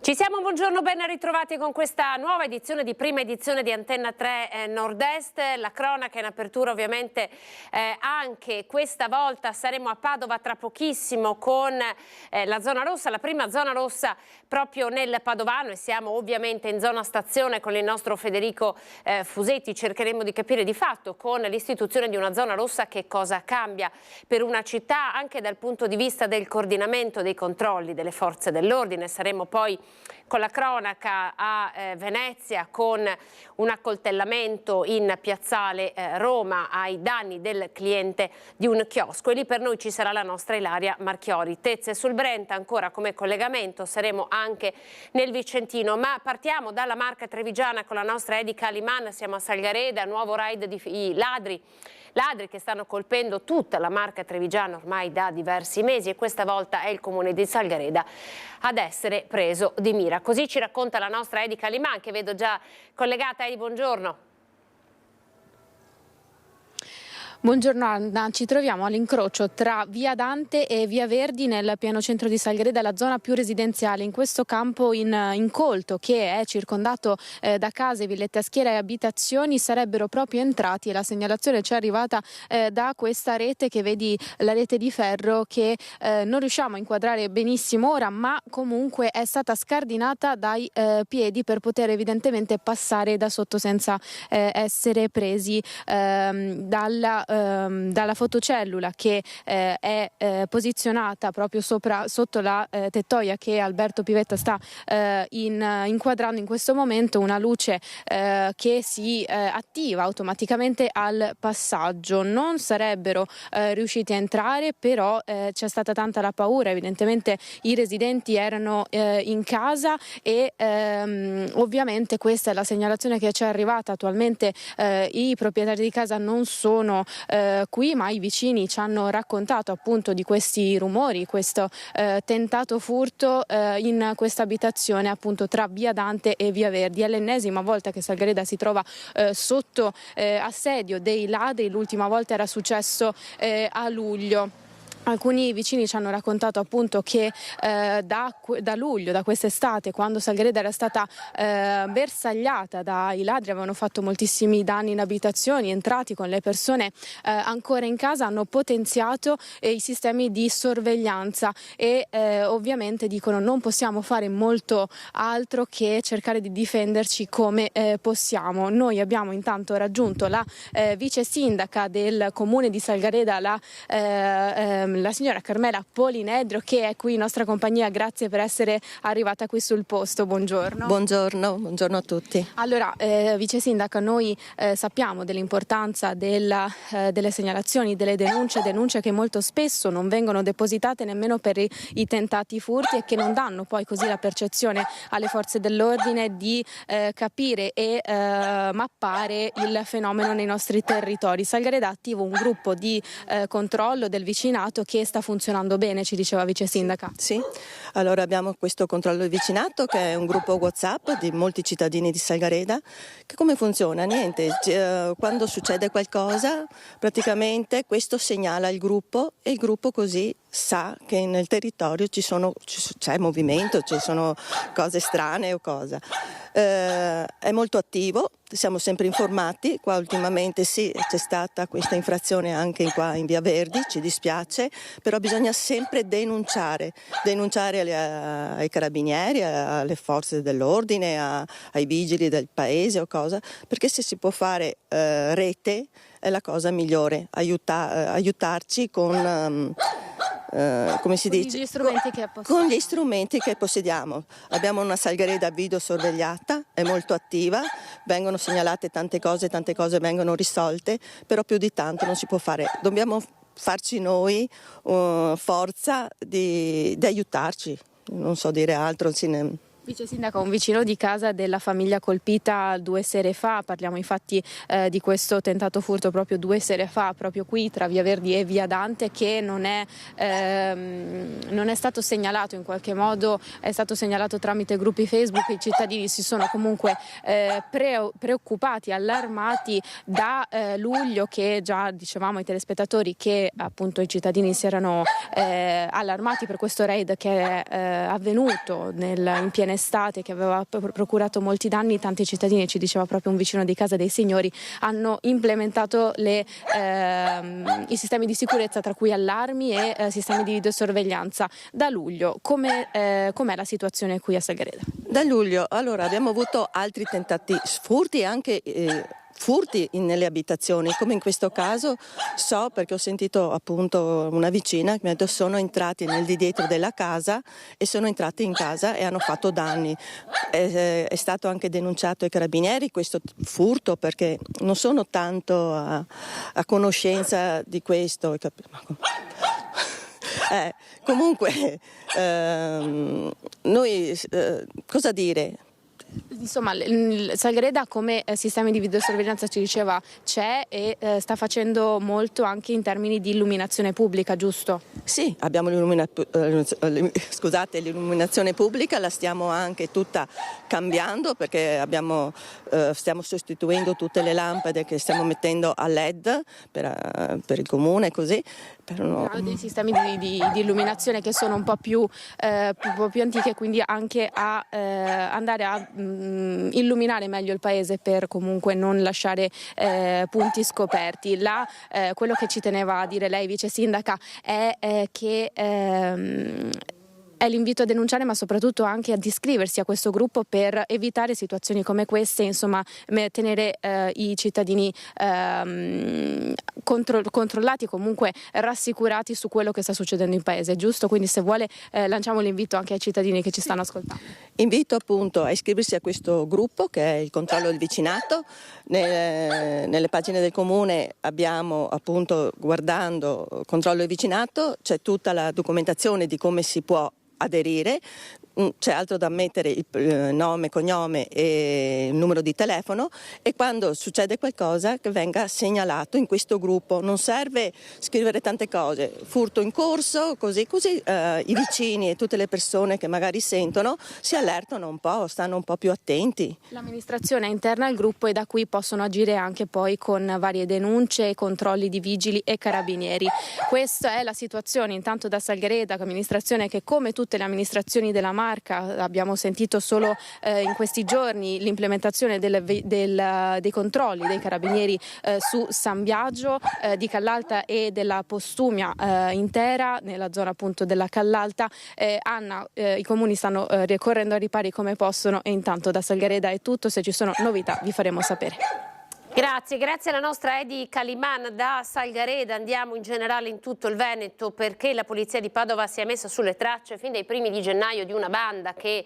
Ci siamo, buongiorno, ben ritrovati con questa nuova edizione prima edizione di Antenna 3 Nord-Est. La cronaca in apertura ovviamente anche questa volta saremo a Padova tra pochissimo con la zona rossa, la prima zona rossa proprio nel Padovano, e siamo ovviamente in zona stazione con il nostro Federico Fusetti. Cercheremo di capire di fatto con l'istituzione di una zona rossa che cosa cambia per una città anche dal punto di vista del coordinamento dei controlli delle forze dell'ordine. Saremo poi con la cronaca a Venezia con un accoltellamento in piazzale Roma ai danni del cliente di un chiosco, e lì per noi ci sarà la nostra Ilaria Marchiori. Tezze sul Brenta ancora come collegamento, saremo anche nel Vicentino, ma partiamo dalla Marca Trevigiana con la nostra Edica Liman. Siamo a Salgareda, nuovo raid di ladri che stanno colpendo tutta la Marca Trevigiana ormai da diversi mesi, e questa volta è il comune di Salgareda ad essere preso di mira. Così ci racconta la nostra Edica Liman, che vedo già collegata. Edi, buongiorno. Buongiorno Anna, ci troviamo all'incrocio tra Via Dante e Via Verdi nel pieno centro di Salgareda, la zona più residenziale. In questo campo incolto, che è circondato da case, villette a schiera e abitazioni, sarebbero proprio entrati, e la segnalazione ci è arrivata da questa rete che vedi, la rete di ferro, che non riusciamo a inquadrare benissimo ora, ma comunque è stata scardinata dai piedi per poter evidentemente passare da sotto senza essere presi dalla fotocellula che è posizionata proprio sotto la tettoia che Alberto Pivetta sta inquadrando in questo momento. Una luce che si attiva automaticamente al passaggio. Non sarebbero riusciti a entrare, però c'è stata tanta la paura. Evidentemente i residenti erano in casa e ovviamente questa è la segnalazione che ci è arrivata. Attualmente i proprietari di casa non sono qui, ma i vicini ci hanno raccontato appunto di questi rumori, questo tentato furto in questa abitazione appunto tra Via Dante e Via Verdi. È l'ennesima volta che Salgareda si trova sotto assedio dei ladri. L'ultima volta era successo a luglio. Alcuni vicini ci hanno raccontato appunto che da luglio, da quest'estate, quando Salgareda era stata bersagliata dai ladri, avevano fatto moltissimi danni in abitazioni, entrati con le persone ancora in casa, hanno potenziato i sistemi di sorveglianza e ovviamente dicono non possiamo fare molto altro che cercare di difenderci come possiamo. Noi abbiamo intanto raggiunto la vice sindaca del comune di Salgareda, la signora Carmela Polinedro, che è qui in nostra compagnia. Grazie per essere arrivata qui sul posto. Buongiorno. Buongiorno a tutti. Allora, vice sindaca, noi sappiamo dell'importanza delle segnalazioni, delle denunce che molto spesso non vengono depositate nemmeno per i tentati furti, e che non danno poi così la percezione alle forze dell'ordine di capire e mappare il fenomeno nei nostri territori. Salgareda ha attivo un gruppo di controllo del vicinato che sta funzionando bene, ci diceva vice sindaca. Sì, allora abbiamo questo controllo del vicinato, che è un gruppo WhatsApp di molti cittadini di Salgareda. Che come funziona? Niente, quando succede qualcosa praticamente questo segnala il gruppo, e il gruppo così sa che nel territorio c'è movimento, ci sono cose strane o cosa. È molto attivo, siamo sempre informati. Qua ultimamente sì, c'è stata questa infrazione anche qua in Via Verdi, ci dispiace, però bisogna sempre denunciare ai carabinieri, alle forze dell'ordine, ai vigili del paese o cosa, perché se si può fare rete è la cosa migliore, aiutarci con come si dice? Con gli strumenti che possediamo. Abbiamo una Salgareda videosorvegliata, è molto attiva, vengono segnalate tante cose vengono risolte, però più di tanto non si può fare. Dobbiamo farci noi forza di aiutarci, non so dire altro. Vice sindaco, un vicino di casa della famiglia colpita 2 sere fa, parliamo infatti di questo tentato furto proprio 2 sere fa, proprio qui tra Via Verdi e Via Dante, che non è stato segnalato in qualche modo, è stato segnalato tramite gruppi Facebook. I cittadini si sono comunque preoccupati, allarmati da luglio, che già dicevamo ai telespettatori che appunto i cittadini si erano allarmati per questo raid che è avvenuto in piena estate che aveva procurato molti danni, tanti cittadini, ci diceva proprio un vicino di casa dei signori, hanno implementato i sistemi di sicurezza, tra cui allarmi e sistemi di videosorveglianza. Da luglio com'è la situazione qui a Salgareda? Da luglio, allora, abbiamo avuto altri tentativi, furti e anche furti nelle abitazioni, come in questo caso so perché ho sentito appunto una vicina che mi ha detto sono entrati nel di dietro della casa e sono entrati in casa e hanno fatto danni. È stato anche denunciato ai carabinieri questo furto, perché non sono tanto a conoscenza di questo. Comunque noi cosa dire? Insomma, Salgareda come sistemi di videosorveglianza, ci diceva, c'è e sta facendo molto anche in termini di illuminazione pubblica, giusto? Sì, abbiamo l'illuminazione pubblica, la stiamo anche tutta cambiando, perché stiamo sostituendo tutte le lampade che stiamo mettendo a LED per il comune, così. Dei sistemi di illuminazione che sono un po' più antiche, quindi anche a andare a illuminare meglio il paese per comunque non lasciare punti scoperti. Quello che ci teneva a dire lei, vice sindaca, è che è l'invito a denunciare, ma soprattutto anche ad iscriversi a questo gruppo per evitare situazioni come queste, insomma tenere i cittadini controllati e comunque rassicurati su quello che sta succedendo in paese, giusto? Quindi se vuole lanciamo l'invito anche ai cittadini che ci stanno ascoltando. Invito appunto a iscriversi a questo gruppo che è il controllo del vicinato. Nelle pagine del comune abbiamo appunto, guardando controllo del vicinato, c'è tutta la documentazione di come si può aderire. C'è altro da mettere il nome, cognome e il numero di telefono, e quando succede qualcosa che venga segnalato in questo gruppo. Non serve scrivere tante cose, furto in corso, così i vicini e tutte le persone che magari sentono si allertano un po', stanno un po' più attenti. L'amministrazione è interna al gruppo e da qui possono agire anche poi con varie denunce e controlli di vigili e carabinieri. Questa è la situazione intanto da Salgareda, amministrazione che, come tutte le amministrazioni della Marca, abbiamo sentito solo in questi giorni l'implementazione dei controlli dei carabinieri su San Biagio di Callalta e della Postumia intera, nella zona appunto della Callalta. Anna, i comuni stanno correndo ai ripari come possono, e intanto da Salgareda è tutto. Se ci sono novità vi faremo sapere. Grazie alla nostra Edi Caliman da Salgareda. Andiamo in generale in tutto il Veneto, perché la polizia di Padova si è messa sulle tracce fin dai primi di gennaio di una banda che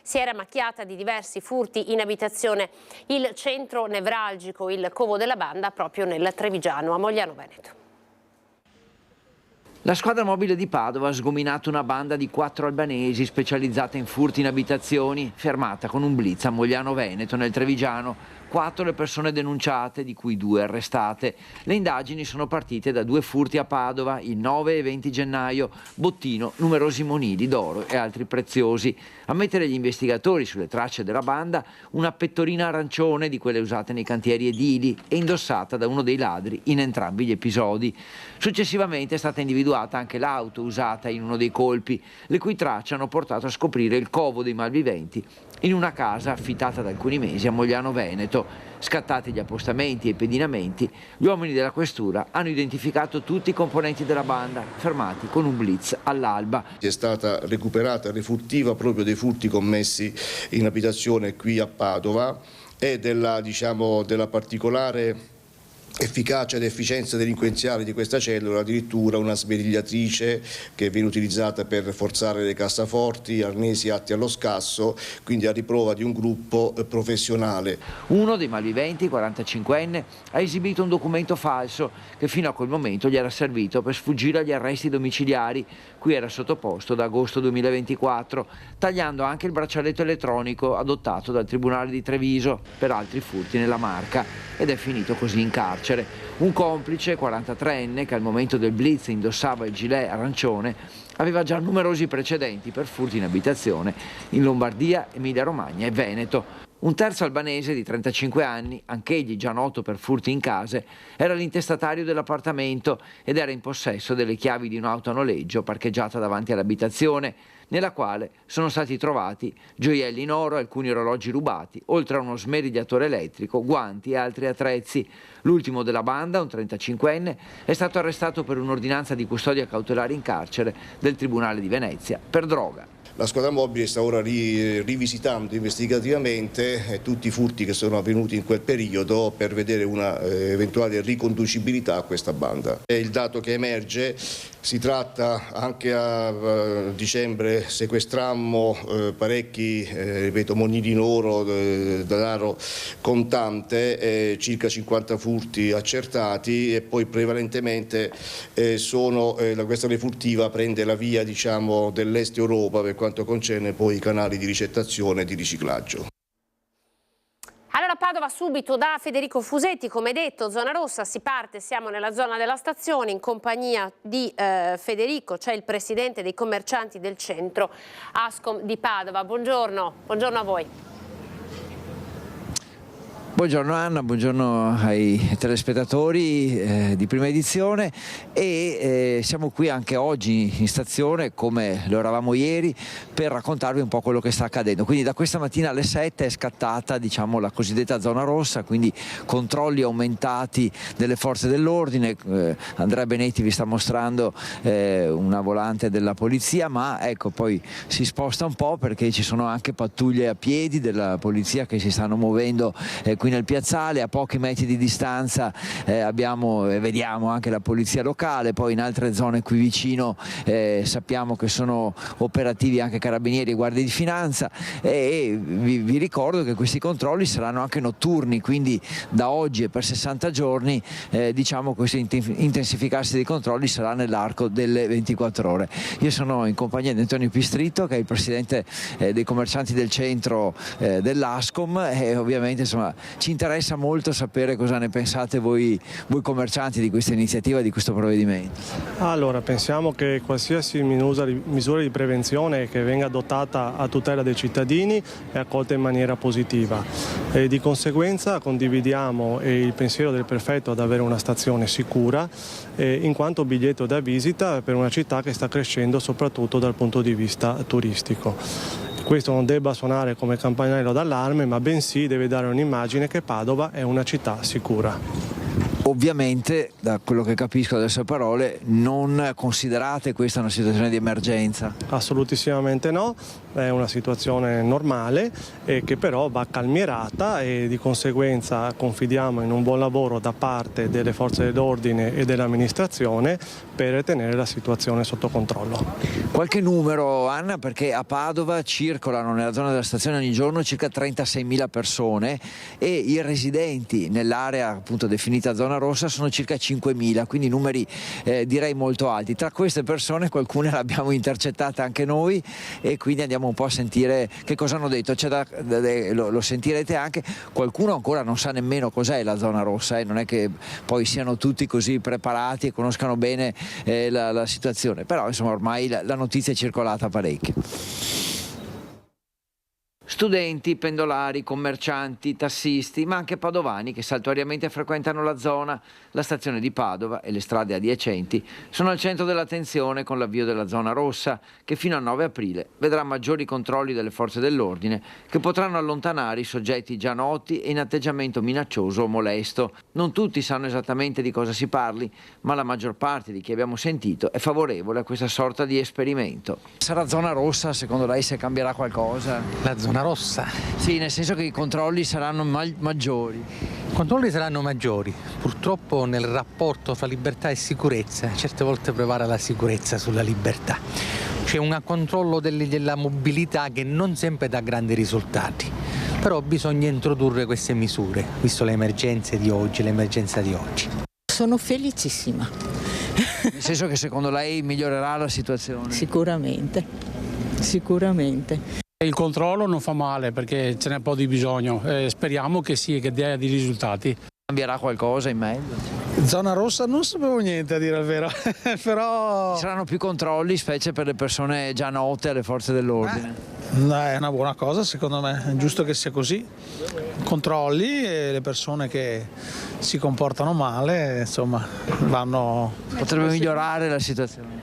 si era macchiata di diversi furti in abitazione. Il centro nevralgico, il covo della banda, proprio nel Trevigiano, a Mogliano Veneto. La squadra mobile di Padova ha sgominato una banda di 4 albanesi specializzata in furti in abitazioni, fermata con un blitz a Mogliano Veneto, nel Trevigiano. 4 le persone denunciate, di cui 2 arrestate. Le indagini sono partite da 2 furti a Padova, il 9 e 20 gennaio, bottino, numerosi monili d'oro e altri preziosi. A mettere gli investigatori sulle tracce della banda una pettorina arancione, di quelle usate nei cantieri edili, e indossata da uno dei ladri in entrambi gli episodi. Successivamente è stata individuata anche l'auto usata in uno dei colpi, le cui tracce hanno portato a scoprire il covo dei malviventi in una casa affittata da alcuni mesi a Mogliano Veneto. Scattati gli appostamenti e i pedinamenti, gli uomini della questura hanno identificato tutti i componenti della banda, fermati con un blitz all'alba. È stata recuperata refurtiva proprio dei furti commessi in abitazione qui a Padova e della particolare efficacia ed efficienza delinquenziale di questa cellula, addirittura una sbadigliatrice che viene utilizzata per forzare le cassaforti, arnesi atti allo scasso, quindi a riprova di un gruppo professionale. Uno dei malviventi, 45enne, ha esibito un documento falso che fino a quel momento gli era servito per sfuggire agli arresti domiciliari, cui era sottoposto da agosto 2024, tagliando anche il braccialetto elettronico adottato dal Tribunale di Treviso per altri furti nella Marca, ed è finito così in carcere. Un complice, 43enne, che al momento del blitz indossava il gilet arancione, aveva già numerosi precedenti per furti in abitazione in Lombardia, Emilia-Romagna e Veneto. Un terzo albanese di 35 anni, anch'egli già noto per furti in case, era l'intestatario dell'appartamento ed era in possesso delle chiavi di un'auto a noleggio parcheggiata davanti all'abitazione. nella quale sono stati trovati gioielli in oro, alcuni orologi rubati, oltre a uno smerigliatore elettrico, guanti e altri attrezzi. L'ultimo della banda, un 35enne, è stato arrestato per un'ordinanza di custodia cautelare in carcere del Tribunale di Venezia per droga. La squadra mobile sta ora rivisitando investigativamente tutti i furti che sono avvenuti in quel periodo per vedere una eventuale riconducibilità a questa banda. Il dato che emerge, si tratta anche a dicembre sequestrammo parecchi ripeto, monili in oro, denaro contante, circa 50 furti accertati, e poi prevalentemente la questione furtiva prende la via, diciamo, dell'est Europa per quanto concerne poi i canali di ricettazione e di riciclaggio. Allora Padova subito da Federico Fusetti, come detto, zona rossa, si parte, siamo nella zona della stazione in compagnia di Federico, cioè il presidente dei commercianti del centro Ascom di Padova. Buongiorno, buongiorno a voi. Buongiorno Anna, buongiorno ai telespettatori di Prima Edizione e siamo qui anche oggi in stazione, come lo eravamo ieri, per raccontarvi un po' quello che sta accadendo. Quindi da questa mattina alle 7 è scattata, diciamo, la cosiddetta zona rossa, quindi controlli aumentati delle forze dell'ordine. Andrea Benetti vi sta mostrando una volante della polizia, ma ecco, poi si sposta un po' perché ci sono anche pattuglie a piedi della polizia che si stanno muovendo qui nel piazzale. A pochi metri di distanza abbiamo e vediamo anche la polizia locale. Poi in altre zone qui vicino sappiamo che sono operativi anche carabinieri e guardie di finanza, e vi ricordo che questi controlli saranno anche notturni, quindi da oggi e per 60 giorni diciamo questo intensificarsi dei controlli sarà nell'arco delle 24 ore. Io sono in compagnia di Antonio Pistrito, che è il presidente dei commercianti del centro dell'Ascom, e ovviamente insomma ci interessa molto sapere cosa ne pensate voi commercianti di questa iniziativa, di questo provvedimento. Allora, pensiamo che qualsiasi misura di prevenzione che venga adottata a tutela dei cittadini è accolta in maniera positiva, e di conseguenza condividiamo il pensiero del prefetto ad avere una stazione sicura, in quanto biglietto da visita per una città che sta crescendo soprattutto dal punto di vista turistico. Questo non debba suonare come campanello d'allarme, ma bensì deve dare un'immagine che Padova è una città sicura. Ovviamente, da quello che capisco dalle sue parole, non considerate questa una situazione di emergenza? Assolutissimamente no, è una situazione normale che però va calmierata, e di conseguenza confidiamo in un buon lavoro da parte delle forze dell'ordine e dell'amministrazione per tenere la situazione sotto controllo. Qualche numero, Anna, perché a Padova circolano nella zona della stazione ogni giorno circa 36.000 persone e i residenti nell'area appunto definita zona rossa sono circa 5.000, quindi numeri direi molto alti. Tra queste persone qualcuna l'abbiamo intercettata anche noi, e quindi andiamo un po' a sentire che cosa hanno detto. Lo sentirete anche, qualcuno ancora non sa nemmeno cos'è la zona rossa, non è che poi siano tutti così preparati e conoscano bene la situazione, però insomma ormai la notizia è circolata parecchio. Studenti, pendolari, commercianti, tassisti, ma anche padovani che saltuariamente frequentano la zona. La stazione di Padova e le strade adiacenti sono al centro dell'attenzione con l'avvio della zona rossa, che fino al 9 aprile vedrà maggiori controlli delle forze dell'ordine che potranno allontanare i soggetti già noti e in atteggiamento minaccioso o molesto. Non tutti sanno esattamente di cosa si parli, ma la maggior parte di chi abbiamo sentito è favorevole a questa sorta di esperimento. Sarà zona rossa secondo lei, se cambierà qualcosa? La zona rossa? Sì, nel senso che i controlli saranno maggiori. I controlli saranno maggiori, purtroppo nel rapporto fra libertà e sicurezza certe volte prevale la sicurezza sulla libertà. C'è un controllo della mobilità che non sempre dà grandi risultati, però bisogna introdurre queste misure, visto le emergenze di oggi, l'emergenza di oggi. Sono felicissima. Nel senso che secondo lei migliorerà la situazione? Sicuramente, sicuramente. Il controllo non fa male perché ce n'è un po' di bisogno, speriamo che sì, che dia dei risultati. Cambierà qualcosa in meglio? Zona rossa non sapevo niente, a dire il vero, però... Ci saranno più controlli, specie per le persone già note alle forze dell'ordine? È una buona cosa secondo me, è giusto che sia così. Controlli e le persone che si comportano male, insomma, vanno... Potrebbe migliorare la situazione?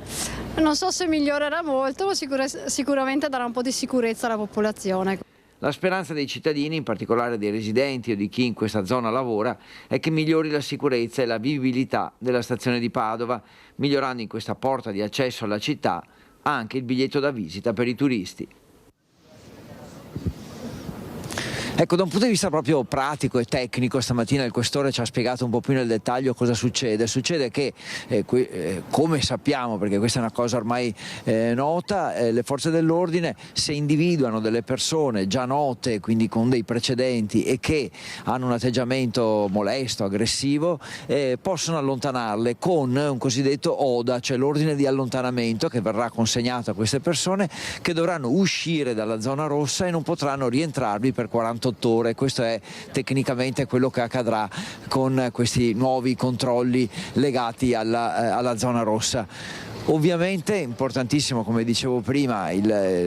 Non so se migliorerà molto, ma sicuramente darà un po' di sicurezza alla popolazione. La speranza dei cittadini, in particolare dei residenti o di chi in questa zona lavora, è che migliori la sicurezza e la vivibilità della stazione di Padova, migliorando in questa porta di accesso alla città anche il biglietto da visita per i turisti. Ecco, da un punto di vista proprio pratico e tecnico, stamattina il questore ci ha spiegato un po' più nel dettaglio cosa succede. Succede che, come sappiamo, perché questa è una cosa ormai nota, le forze dell'ordine, se individuano delle persone già note, quindi con dei precedenti e che hanno un atteggiamento molesto, aggressivo, possono allontanarle con un cosiddetto ODA, cioè l'ordine di allontanamento, che verrà consegnato a queste persone, che dovranno uscire dalla zona rossa e non potranno rientrarvi per 48 ore. Questo è tecnicamente quello che accadrà con questi nuovi controlli legati alla zona rossa. Ovviamente è importantissimo, come dicevo prima,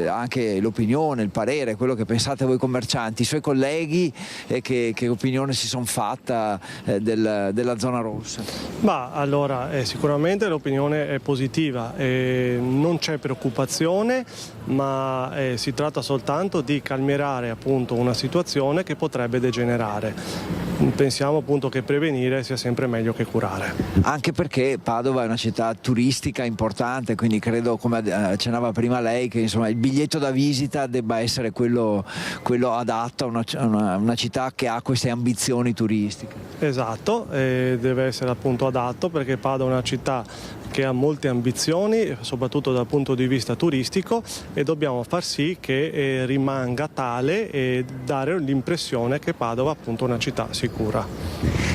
anche l'opinione, il parere, quello che pensate voi commercianti, i suoi colleghi, che opinione si sono fatta della zona rossa? Allora, sicuramente l'opinione è positiva, non c'è preoccupazione, ma si tratta soltanto di calmierare appunto una situazione che potrebbe degenerare. Pensiamo appunto che prevenire sia sempre meglio che curare. Anche perché Padova è una città turistica importante, quindi credo, come accennava prima lei, che insomma il biglietto da visita debba essere quello adatto a una città che ha queste ambizioni turistiche. Esatto, deve essere appunto adatto, perché Padova è una città che ha molte ambizioni, soprattutto dal punto di vista turistico, e dobbiamo far sì che rimanga tale e dare l'impressione che Padova appunto è una città sicura.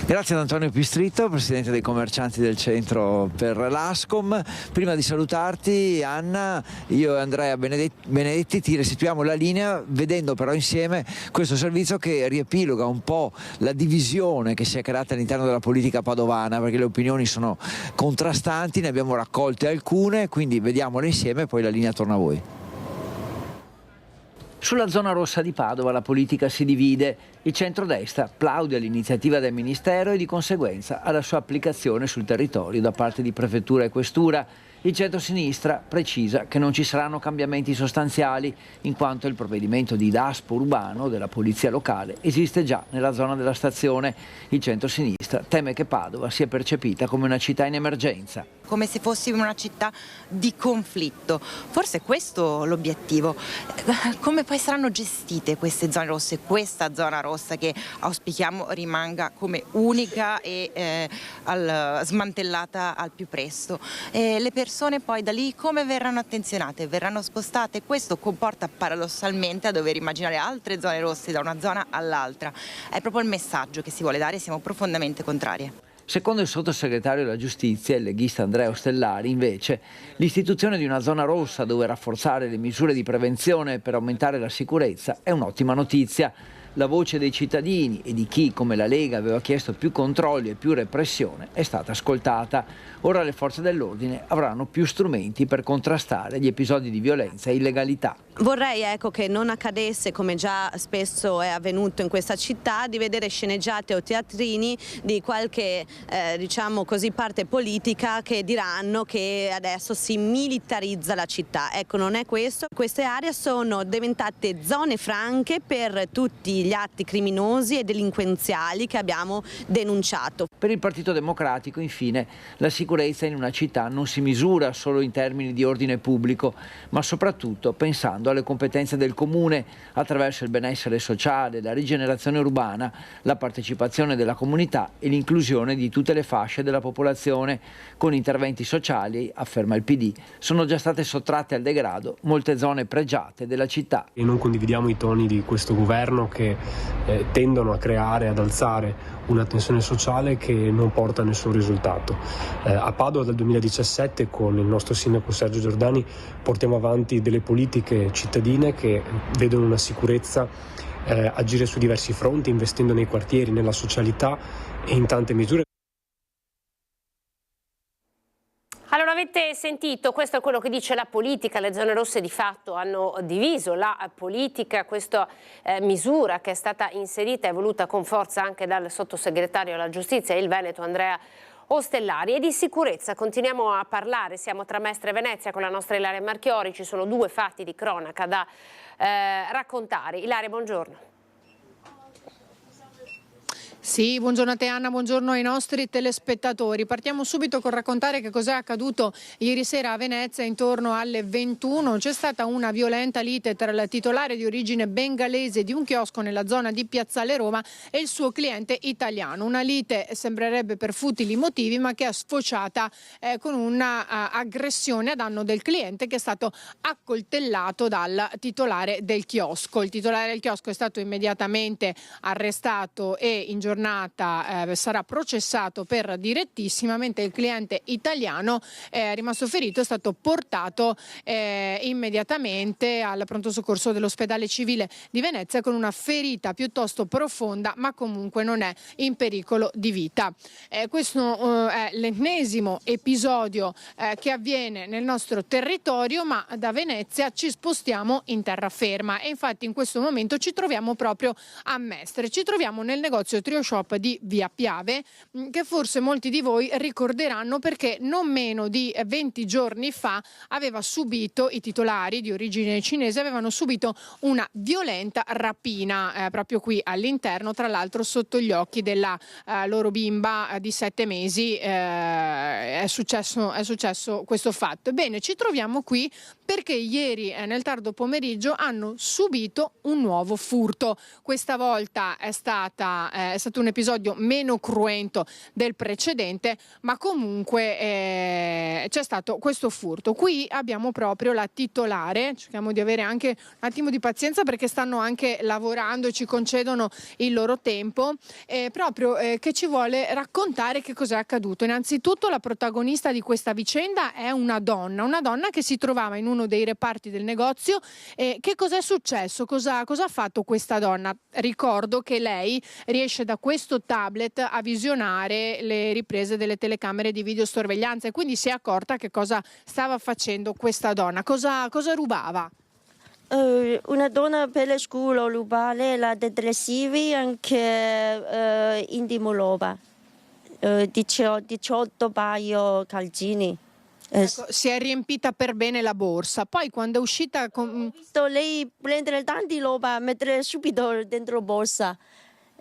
Grazie ad Antonio Pistrito, presidente dei commercianti del centro per l'Ascom. Prima di salutarti, Anna, io e Andrea Benedetti ti restituiamo la linea, vedendo però insieme questo servizio che riepiloga un po' la divisione che si è creata all'interno della politica padovana, perché le opinioni sono contrastanti, ne abbiamo raccolte alcune, quindi vediamole insieme e poi la linea torna a voi. Sulla zona rossa di Padova la politica si divide. Il centrodestra plaude all'iniziativa del Ministero e di conseguenza alla sua applicazione sul territorio da parte di prefettura e questura. Il centrosinistra precisa che non ci saranno cambiamenti sostanziali, in quanto il provvedimento di DASPO urbano della polizia locale esiste già nella zona della stazione. Il centrosinistra teme che Padova sia percepita come una città in emergenza. Come se fossimo una città di conflitto. Forse questo è l'obiettivo. Come poi saranno gestite queste zone rosse, questa zona rossa che auspichiamo rimanga come unica e smantellata al più presto. Le persone poi da lì come verranno attenzionate? Verranno spostate? Questo comporta paradossalmente a dover immaginare altre zone rosse da una zona all'altra. È proprio il messaggio che si vuole dare, siamo profondamente contrarie. Secondo il sottosegretario della Giustizia, il leghista Andrea Ostellari, invece, l'istituzione di una zona rossa dove rafforzare le misure di prevenzione per aumentare la sicurezza è un'ottima notizia. La voce dei cittadini e di chi, come la Lega, aveva chiesto più controlli e più repressione è stata ascoltata. Ora le forze dell'ordine avranno più strumenti per contrastare gli episodi di violenza e illegalità. Vorrei che non accadesse, come già spesso è avvenuto in questa città, di vedere sceneggiate o teatrini di qualche diciamo così parte politica che diranno che adesso si militarizza la città. Ecco, non è questo. Queste aree sono diventate zone franche per tutti gli atti criminosi e delinquenziali che abbiamo denunciato. Per il Partito Democratico, infine, la sicurezza in una città non si misura solo in termini di ordine pubblico, ma soprattutto pensando alle competenze del comune attraverso il benessere sociale, la rigenerazione urbana, la partecipazione della comunità e l'inclusione di tutte le fasce della popolazione. Con interventi sociali, afferma il PD, sono già state sottratte al degrado molte zone pregiate della città. E non condividiamo i toni di questo governo che tendono a creare, ad alzare una tensione sociale che non porta a nessun risultato. A Padova dal 2017 con il nostro sindaco Sergio Giordani portiamo avanti delle politiche cittadine che vedono una sicurezza agire su diversi fronti, investendo nei quartieri, nella socialità e in tante misure. Allora, avete sentito, questo è quello che dice la politica, le zone rosse di fatto hanno diviso la politica, questa misura che è stata inserita e voluta con forza anche dal sottosegretario alla giustizia e il Veneto Andrea ostellari. E di sicurezza continuiamo a parlare, siamo tra Mestre e Venezia con la nostra Ilaria Marchiori, ci sono 2 fatti di cronaca da raccontare. Ilaria, buongiorno. Sì, buongiorno a te Anna, buongiorno ai nostri telespettatori. Partiamo subito con raccontare che cos'è accaduto ieri sera a Venezia intorno alle 21. C'è stata una violenta lite tra il titolare di origine bengalese di un chiosco nella zona di Piazzale Roma e il suo cliente italiano. Una lite sembrerebbe per futili motivi, ma che è sfociata con una aggressione a danno del cliente, che è stato accoltellato dal titolare del chiosco. Il titolare del chiosco è stato immediatamente arrestato e in giornata sarà processato per direttissima, mentre il cliente italiano è rimasto ferito, è stato portato immediatamente al pronto soccorso dell'ospedale civile di Venezia con una ferita piuttosto profonda, ma comunque non è in pericolo di vita. Questo è l'ennesimo episodio che avviene nel nostro territorio, ma da Venezia ci spostiamo in terraferma e infatti in questo momento ci troviamo proprio a Mestre. Ci troviamo nel negozio Trio Shop di Via Piave, che forse molti di voi ricorderanno perché non meno di 20 giorni fa aveva subito, i titolari di origine cinese avevano subito una violenta rapina proprio qui all'interno, tra l'altro sotto gli occhi della loro bimba di 7 mesi. È successo questo fatto. Ebbene, ci troviamo qui perché ieri nel tardo pomeriggio hanno subito un nuovo furto. Questa volta è stato un episodio meno cruento del precedente, ma comunque c'è stato questo furto. Qui abbiamo proprio la titolare, cerchiamo di avere anche un attimo di pazienza perché stanno anche lavorando e ci concedono il loro tempo, che ci vuole raccontare che cos'è accaduto. Innanzitutto la protagonista di questa vicenda è una donna che si trovava in uno dei reparti del negozio. Che cos'è successo? Cosa ha fatto questa donna? Ricordo che lei riesce da questo tablet a visionare le riprese delle telecamere di videosorveglianza e quindi si è accorta che cosa stava facendo questa donna. Cosa rubava? Una donna pelle scuro rubare la detersivi anche indimoloba, 18 paio calzini. Ecco, si è riempita per bene la borsa, poi quando è uscita ho visto lei prendere tanti roba, mettere subito dentro borsa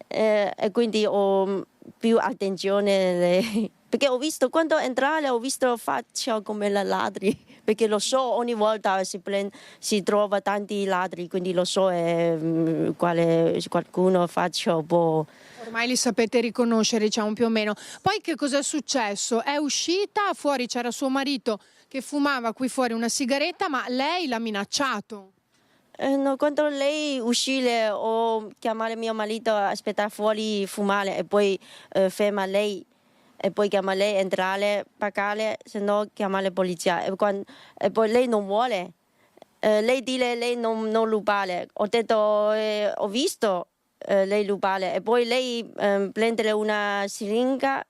e quindi ho più attenzione perché ho visto quando entrare ho visto faccia come la ladri, perché lo so ogni volta si trova tanti ladri, quindi lo so qualcuno faccia un po'. Ormai li sapete riconoscere, diciamo più o meno. Poi che cosa è successo? È uscita, fuori c'era suo marito che fumava qui fuori una sigaretta, ma lei l'ha minacciato. No, quando lei uscire o chiamare mio marito, aspettare fuori fumare e poi ferma lei e poi chiama lei, entrare, pagare, se no chiamare polizia e poi lei non vuole. Lei dice lei non rubare. Ho detto ho visto lei rubare e poi lei prendere una siringa,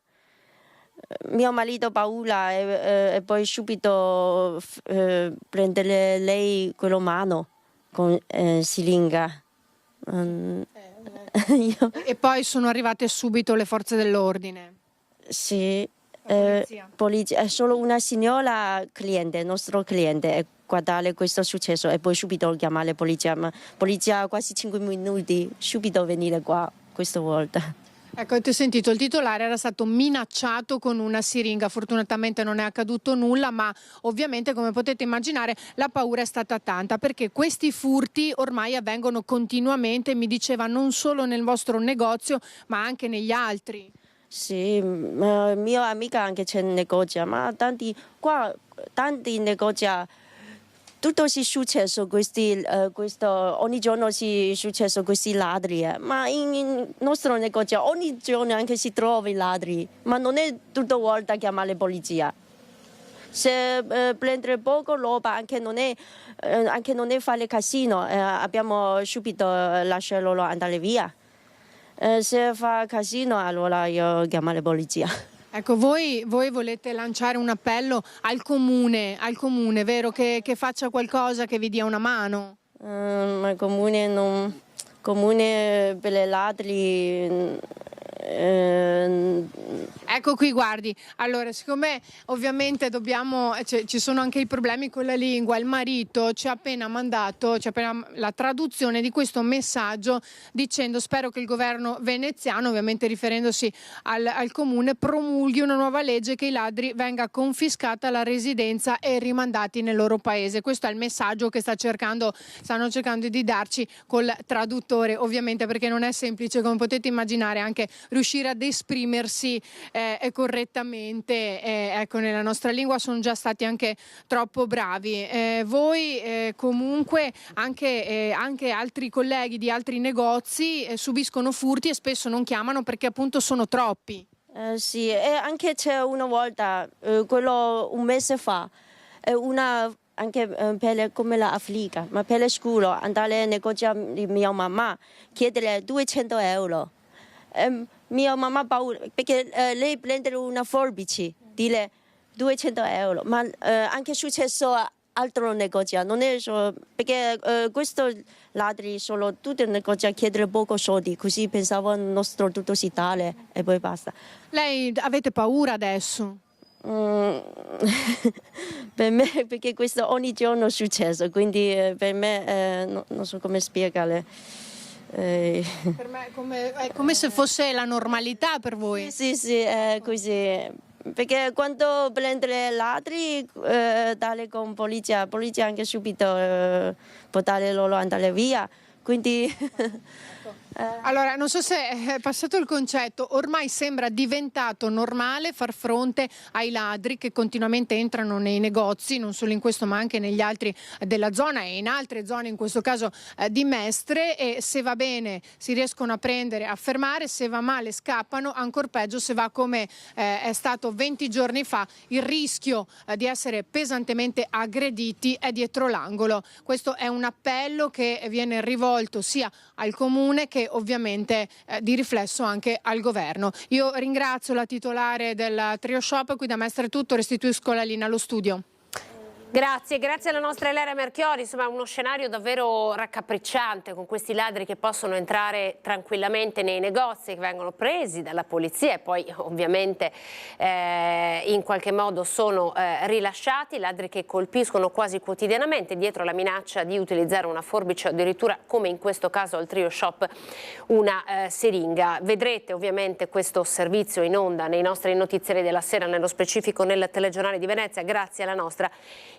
mio marito paura e poi subito prendere lei quello mano con siringa. E poi sono arrivate subito le forze dell'ordine. Sì, polizia. È solo una signora cliente, nostro cliente, e guardare questo successo e poi subito chiamare polizia, ma polizia quasi 5 minuti, subito venire qua questa volta. Ecco, avete sentito, il titolare era stato minacciato con una siringa, fortunatamente non è accaduto nulla, ma ovviamente come potete immaginare la paura è stata tanta perché questi furti ormai avvengono continuamente, mi diceva non solo nel vostro negozio ma anche negli altri. Sì, mia amica anche c'è in negozio, ma tanti negozi, tutto si è successo, ogni giorno si è successo questi ladri, ma in nostro negozio ogni giorno anche si trova i ladri, ma non è tutta volta chiamare la polizia. Se prendere poco roba anche non è fare casino, abbiamo subito lasciarlo andare via. Se fa casino allora io chiamo la polizia. Ecco, voi volete lanciare un appello al comune, vero? Che faccia qualcosa, che vi dia una mano? Ma il comune per i ladri Ecco qui, guardi, allora siccome ovviamente ci sono anche i problemi con la lingua, il marito ci ha appena mandato la traduzione di questo messaggio dicendo: spero che il governo veneziano, ovviamente riferendosi al comune, promulghi una nuova legge che ai ladri venga confiscata la residenza e rimandati nel loro paese. Questo è il messaggio che stanno cercando di darci col traduttore, ovviamente, perché non è semplice, come potete immaginare, anche riuscire ad esprimersi correttamente, ecco, nella nostra lingua. Sono già stati anche troppo bravi. Voi comunque anche altri colleghi di altri negozi subiscono furti e spesso non chiamano perché appunto sono troppi. Sì, e anche c'è una volta, quello un mese fa, anche per come l'Africa, ma per scuola, andare al negozio di mia mamma, chiedere 200 euro. Mia mamma ha paura, perché lei prende una forbice, dire 200 euro, ma anche è successo a altro negozio, non è solo, perché questo ladri solo tutti i negozi a chiedere poco soldi, così pensavo al nostro tutto si tale e poi basta. Lei avete paura adesso? Per me, perché questo ogni giorno è successo, quindi per me non so come spiegare. Per me è come se fosse la normalità per voi. Sì, è così. Perché quando prendere ladri, dare con polizia anche subito portare loro andare via. Quindi Allora, non so se è passato il concetto, ormai sembra diventato normale far fronte ai ladri che continuamente entrano nei negozi, non solo in questo ma anche negli altri della zona e in altre zone, in questo caso di Mestre, e se va bene si riescono a prendere, a fermare, se va male scappano, ancor peggio se va come è stato 20 giorni fa, il rischio di essere pesantemente aggrediti è dietro l'angolo. Questo è un appello che viene rivolto sia al comune che ovviamente di riflesso anche al governo. Io ringrazio la titolare del Trio Shop, qui da Mestre è tutto, restituisco la linea allo studio. Grazie alla nostra Elena Merchiori, insomma uno scenario davvero raccapricciante con questi ladri che possono entrare tranquillamente nei negozi, che vengono presi dalla polizia e poi ovviamente in qualche modo sono rilasciati, ladri che colpiscono quasi quotidianamente dietro la minaccia di utilizzare una forbice o addirittura, come in questo caso al Trio Shop, una siringa. Vedrete ovviamente questo servizio in onda nei nostri notiziari della sera, nello specifico nel telegiornale di Venezia, grazie alla nostra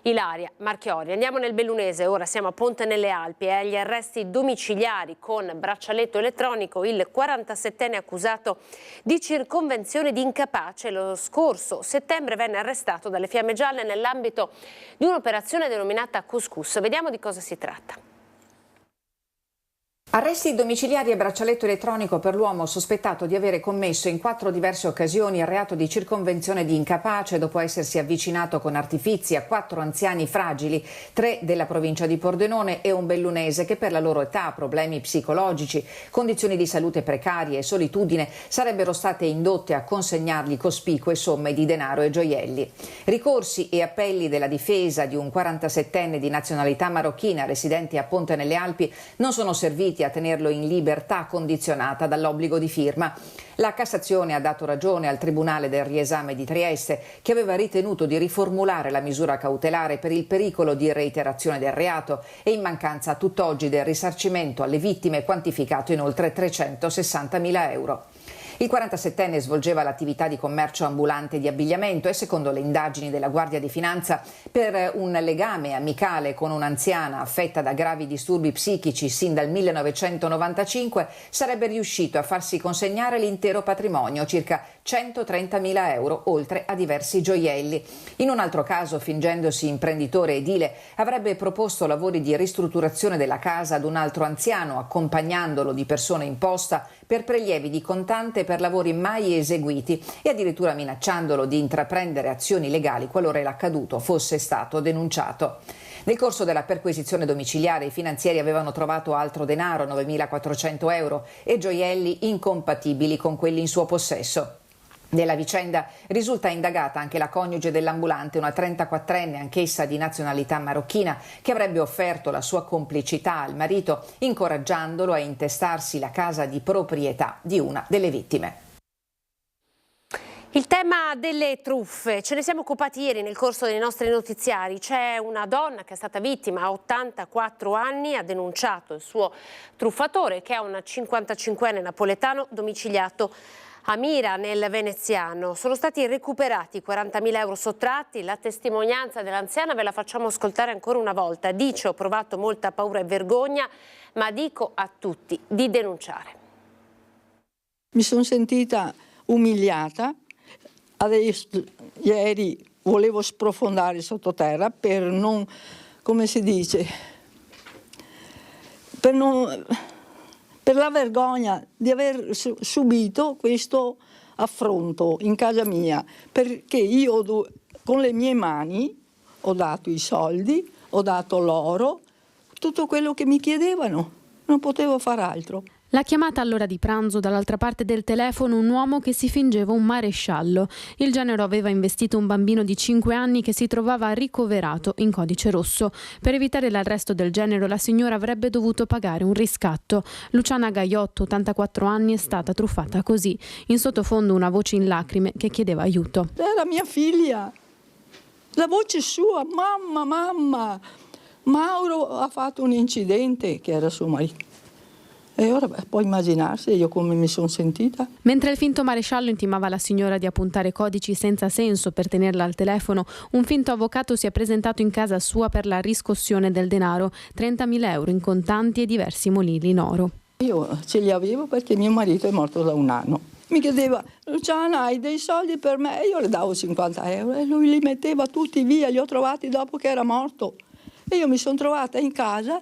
Ilaria Marchiori. Andiamo nel Bellunese, ora siamo a Ponte nelle Alpi, agli arresti domiciliari con braccialetto elettronico il 47enne accusato di circonvenzione di incapace. Lo scorso settembre venne arrestato dalle Fiamme Gialle nell'ambito di un'operazione denominata Couscous. Vediamo di cosa si tratta. Arresti domiciliari e braccialetto elettronico per l'uomo sospettato di avere commesso in 4 diverse occasioni il reato di circonvenzione di incapace dopo essersi avvicinato con artifizi a 4 anziani fragili, 3 della provincia di Pordenone e un bellunese che per la loro età, problemi psicologici, condizioni di salute precarie e solitudine sarebbero state indotte a consegnargli cospicue somme di denaro e gioielli. Ricorsi e appelli della difesa di un 47enne di nazionalità marocchina residente a Ponte nelle Alpi non sono serviti a tenerlo in libertà condizionata dall'obbligo di firma. La Cassazione ha dato ragione al Tribunale del Riesame di Trieste, che aveva ritenuto di riformulare la misura cautelare per il pericolo di reiterazione del reato e in mancanza a tutt'oggi del risarcimento alle vittime quantificato in oltre 360.000 euro. Il 47enne svolgeva l'attività di commercio ambulante di abbigliamento e secondo le indagini della Guardia di Finanza per un legame amicale con un'anziana affetta da gravi disturbi psichici sin dal 1995 sarebbe riuscito a farsi consegnare l'intero patrimonio, circa 130.000 euro, oltre a diversi gioielli. In un altro caso, fingendosi imprenditore edile, avrebbe proposto lavori di ristrutturazione della casa ad un altro anziano, accompagnandolo di persona in posta per prelievi di contante per lavori mai eseguiti e addirittura minacciandolo di intraprendere azioni legali qualora l'accaduto fosse stato denunciato. Nel corso della perquisizione domiciliare i finanzieri avevano trovato altro denaro, 9.400 euro, e gioielli incompatibili con quelli in suo possesso. Nella vicenda risulta indagata anche la coniuge dell'ambulante, una 34enne, anch'essa di nazionalità marocchina, che avrebbe offerto la sua complicità al marito, incoraggiandolo a intestarsi la casa di proprietà di una delle vittime. Il tema delle truffe, ce ne siamo occupati ieri nel corso dei nostri notiziari. C'è una donna che è stata vittima a 84 anni, ha denunciato il suo truffatore, che è un 55enne napoletano domiciliato a Mira nel Veneziano. Sono stati recuperati 40.000 euro sottratti. La testimonianza dell'anziana ve la facciamo ascoltare ancora una volta. Dice: ho provato molta paura e vergogna, ma dico a tutti di denunciare. Mi sono sentita umiliata. Adesso, ieri volevo sprofondare sottoterra per non, come si dice, per la vergogna di aver subito questo affronto in casa mia, perché io con le mie mani ho dato i soldi, ho dato l'oro, tutto quello che mi chiedevano, non potevo far altro. La chiamata all'ora di pranzo, dall'altra parte del telefono un uomo che si fingeva un maresciallo. Il genero aveva investito un bambino di 5 anni che si trovava ricoverato in codice rosso. Per evitare l'arresto del genero la signora avrebbe dovuto pagare un riscatto. Luciana Gaiotto, 84 anni, è stata truffata così. In sottofondo una voce in lacrime che chiedeva aiuto. Era mia figlia, la voce sua, mamma, Mauro ha fatto un incidente, che era suo marito. E ora puoi immaginarsi io come mi sono sentita. Mentre il finto maresciallo intimava la signora di appuntare codici senza senso per tenerla al telefono, un finto avvocato si è presentato in casa sua per la riscossione del denaro, 30.000 euro in contanti e diversi monili in oro. Io ce li avevo perché mio marito è morto da 1 anno. Mi chiedeva: Luciana, hai dei soldi per me? E io le davo 50 euro e lui li metteva tutti via, li ho trovati dopo che era morto. E io mi sono trovata in casa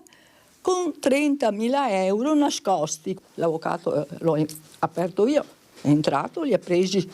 con 30.000 euro nascosti. L'avvocato l'ho aperto io, è entrato, li ha presi,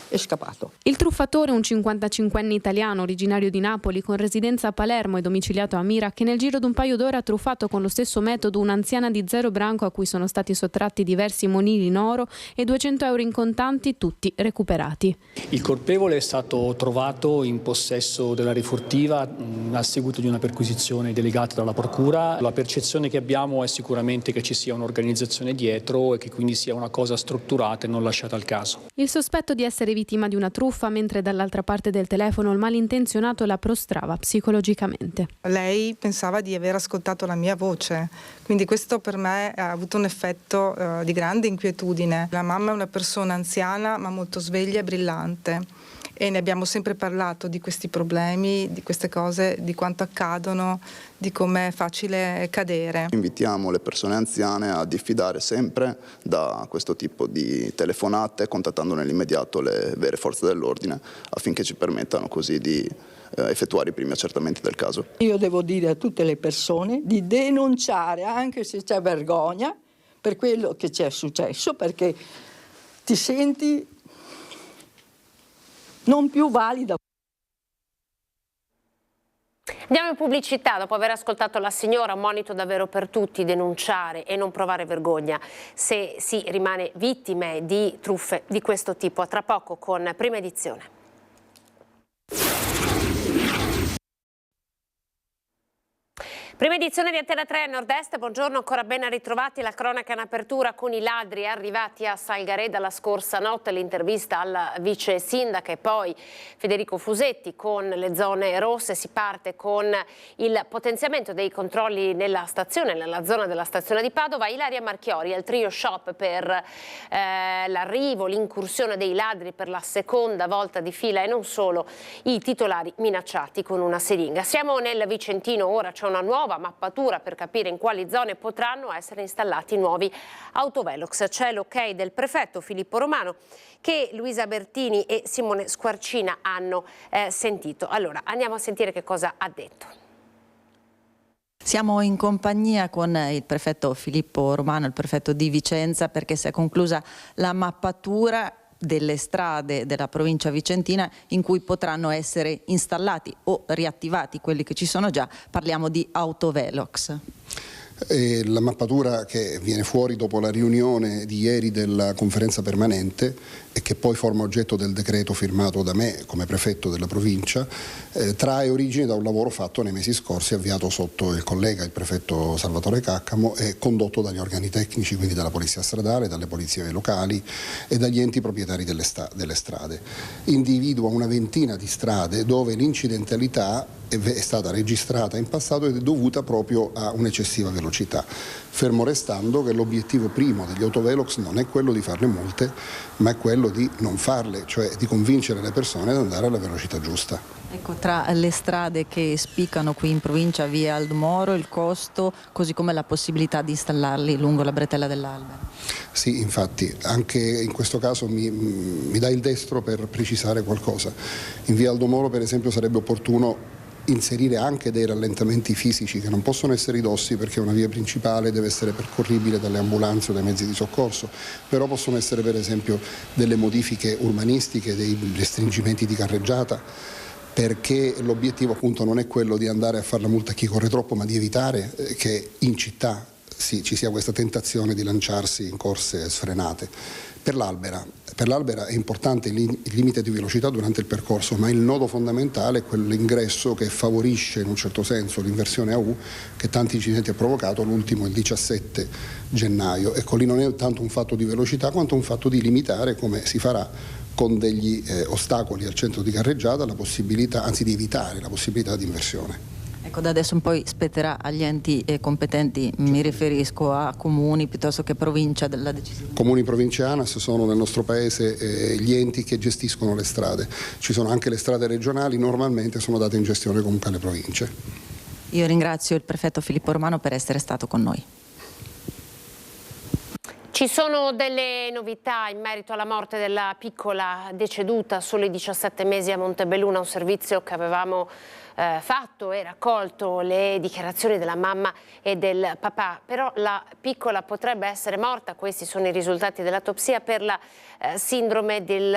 è scappato. Il truffatore, un 55enne italiano originario di Napoli con residenza a Palermo e domiciliato a Mira, che nel giro di un paio d'ore ha truffato con lo stesso metodo un'anziana di Zero Branco a cui sono stati sottratti diversi monili in oro e 200 euro in contanti, tutti recuperati. Il colpevole è stato trovato in possesso della rifurtiva a seguito di una perquisizione delegata dalla procura. La percezione che abbiamo è sicuramente che ci sia un'organizzazione dietro e che quindi sia una cosa strutturata e non lasciata al caso. Il sospetto di essere vittima di una truffa, mentre dall'altra parte del telefono il malintenzionato la prostrava psicologicamente. Lei pensava di aver ascoltato la mia voce, quindi questo per me ha avuto un effetto di grande inquietudine. La mamma è una persona anziana ma molto sveglia e brillante e ne abbiamo sempre parlato di questi problemi, di queste cose, di quanto accadono, di com'è facile cadere. Invitiamo le persone anziane a diffidare sempre da questo tipo di telefonate, contattando nell'immediato le vere forze dell'ordine affinché ci permettano così di effettuare i primi accertamenti del caso. Io devo dire a tutte le persone di denunciare, anche se c'è vergogna, per quello che ci è successo, perché ti senti non più valida. Andiamo in pubblicità. Dopo aver ascoltato la signora, un monito davvero per tutti: denunciare e non provare vergogna se si rimane vittime di truffe di questo tipo. A tra poco con Prima Edizione. Prima edizione di Antena 3 Nord-Est, buongiorno, ancora ben ritrovati. La cronaca in apertura con i ladri arrivati a Salgareda la scorsa notte, l'intervista alla vice sindaca e poi Federico Fusetti con le zone rosse. Si parte con il potenziamento dei controlli nella stazione, nella zona della stazione di Padova. Ilaria Marchiori al trio shop per l'arrivo, l'incursione dei ladri per la seconda volta di fila e non solo, i titolari minacciati con una siringa. Siamo nel Vicentino, ora c'è una nuova mappatura per capire in quali zone potranno essere installati nuovi autovelox. C'è l'ok del prefetto Filippo Romano che Luisa Bertini e Simone Squarcina hanno sentito. Allora andiamo a sentire che cosa ha detto. Siamo in compagnia con il prefetto Filippo Romano, il prefetto di Vicenza, perché si è conclusa la mappatura delle strade della provincia vicentina in cui potranno essere installati o riattivati quelli che ci sono già. Parliamo di autovelox. E la mappatura che viene fuori dopo la riunione di ieri della conferenza permanente e che poi forma oggetto del decreto firmato da me come prefetto della provincia, trae origine da un lavoro fatto nei mesi scorsi, avviato sotto il collega, il prefetto Salvatore Caccamo, e condotto dagli organi tecnici, quindi dalla Polizia Stradale, dalle polizie locali e dagli enti proprietari delle strade. Individua una ventina di strade dove l'incidentalità è stata registrata in passato ed è dovuta proprio a un'eccessiva velocità, fermo restando che l'obiettivo primo degli autovelox non è quello di farle multe, ma è quello di non farle, cioè di convincere le persone ad andare alla velocità giusta. Ecco, tra le strade che spiccano qui in provincia, via Aldo Moro, il costo, così come la possibilità di installarli lungo la bretella dell'Albero. Sì, infatti, anche in questo caso mi dà il destro per precisare qualcosa. In via Aldo Moro, per esempio, sarebbe opportuno inserire anche dei rallentamenti fisici che non possono essere ridossi, perché una via principale deve essere percorribile dalle ambulanze o dai mezzi di soccorso, però possono essere per esempio delle modifiche urbanistiche, dei restringimenti di carreggiata, perché l'obiettivo appunto non è quello di andare a fare la multa a chi corre troppo, ma di evitare che in città ci sia questa tentazione di lanciarsi in corse sfrenate. Per l'Albera è importante il limite di velocità durante il percorso, ma il nodo fondamentale è quell'ingresso che favorisce in un certo senso l'inversione a U che tanti incidenti ha provocato, l'ultimo il 17 gennaio. Ecco, lì non è tanto un fatto di velocità quanto un fatto di limitare, come si farà con degli ostacoli al centro di carreggiata, la possibilità, anzi di evitare la possibilità di inversione. Ecco, da adesso in poi spetterà agli enti competenti, mi riferisco a comuni piuttosto che provincia, della decisione. Comuni, province e ANAS sono nel nostro paese gli enti che gestiscono le strade. Ci sono anche le strade regionali, normalmente sono date in gestione comunque alle province. Io ringrazio il prefetto Filippo Romano per essere stato con noi. Ci sono delle novità in merito alla morte della piccola deceduta a soli 17 mesi a Montebelluna, un servizio che avevamo fatto e raccolto le dichiarazioni della mamma e del papà, però la piccola potrebbe essere morta, questi sono i risultati dell'autopsia, per la sindrome del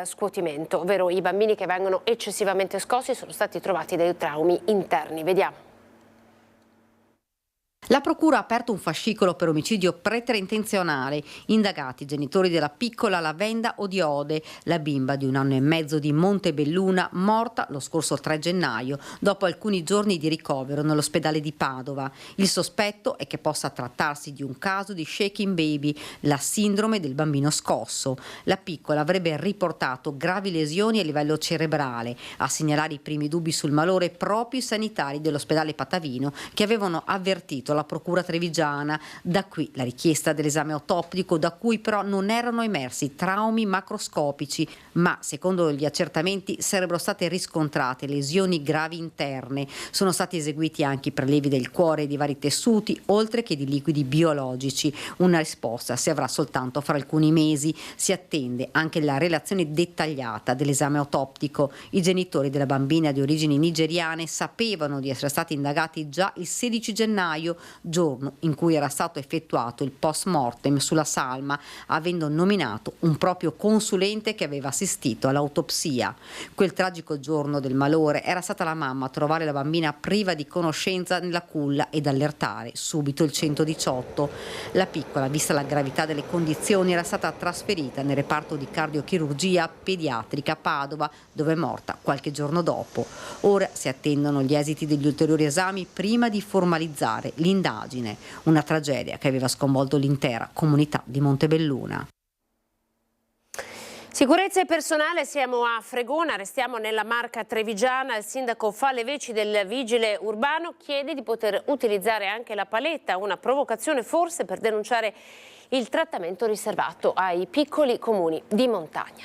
scuotimento, ovvero i bambini che vengono eccessivamente scossi sono stati trovati dei traumi interni. Vediamo. La procura ha aperto un fascicolo per omicidio preterintenzionale. Indagati i genitori della piccola Lavenda Odiode, la bimba di 1 anno e mezzo di Montebelluna, morta lo scorso 3 gennaio, dopo alcuni giorni di ricovero nell'ospedale di Padova. Il sospetto è che possa trattarsi di un caso di shaking baby, la sindrome del bambino scosso. La piccola avrebbe riportato gravi lesioni a livello cerebrale. A segnalare i primi dubbi sul malore proprio i sanitari dell'ospedale patavino, che avevano avvertito la procura trevigiana. Da qui la richiesta dell'esame autoptico, da cui però non erano emersi traumi macroscopici, ma secondo gli accertamenti sarebbero state riscontrate lesioni gravi interne. Sono stati eseguiti anche i prelevi del cuore e di vari tessuti, oltre che di liquidi biologici. Una risposta si avrà soltanto fra alcuni mesi. Si attende anche la relazione dettagliata dell'esame autoptico. I genitori della bambina di origini nigeriane sapevano di essere stati indagati già il 16 gennaio, giorno in cui era stato effettuato il post mortem sulla salma, avendo nominato un proprio consulente che aveva assistito all'autopsia. Quel tragico giorno del malore era stata la mamma a trovare la bambina priva di conoscenza nella culla ed allertare subito il 118. La piccola, vista la gravità delle condizioni, era stata trasferita nel reparto di cardiochirurgia pediatrica a Padova, dove è morta qualche giorno dopo. Ora si attendono gli esiti degli ulteriori esami prima di formalizzare l'indagine, una tragedia che aveva sconvolto l'intera comunità di Montebelluna. Sicurezza e personale, siamo a Fregona, restiamo nella Marca trevigiana. Il sindaco fa le veci del vigile urbano, chiede di poter utilizzare anche la paletta, una provocazione forse per denunciare il trattamento riservato ai piccoli comuni di montagna.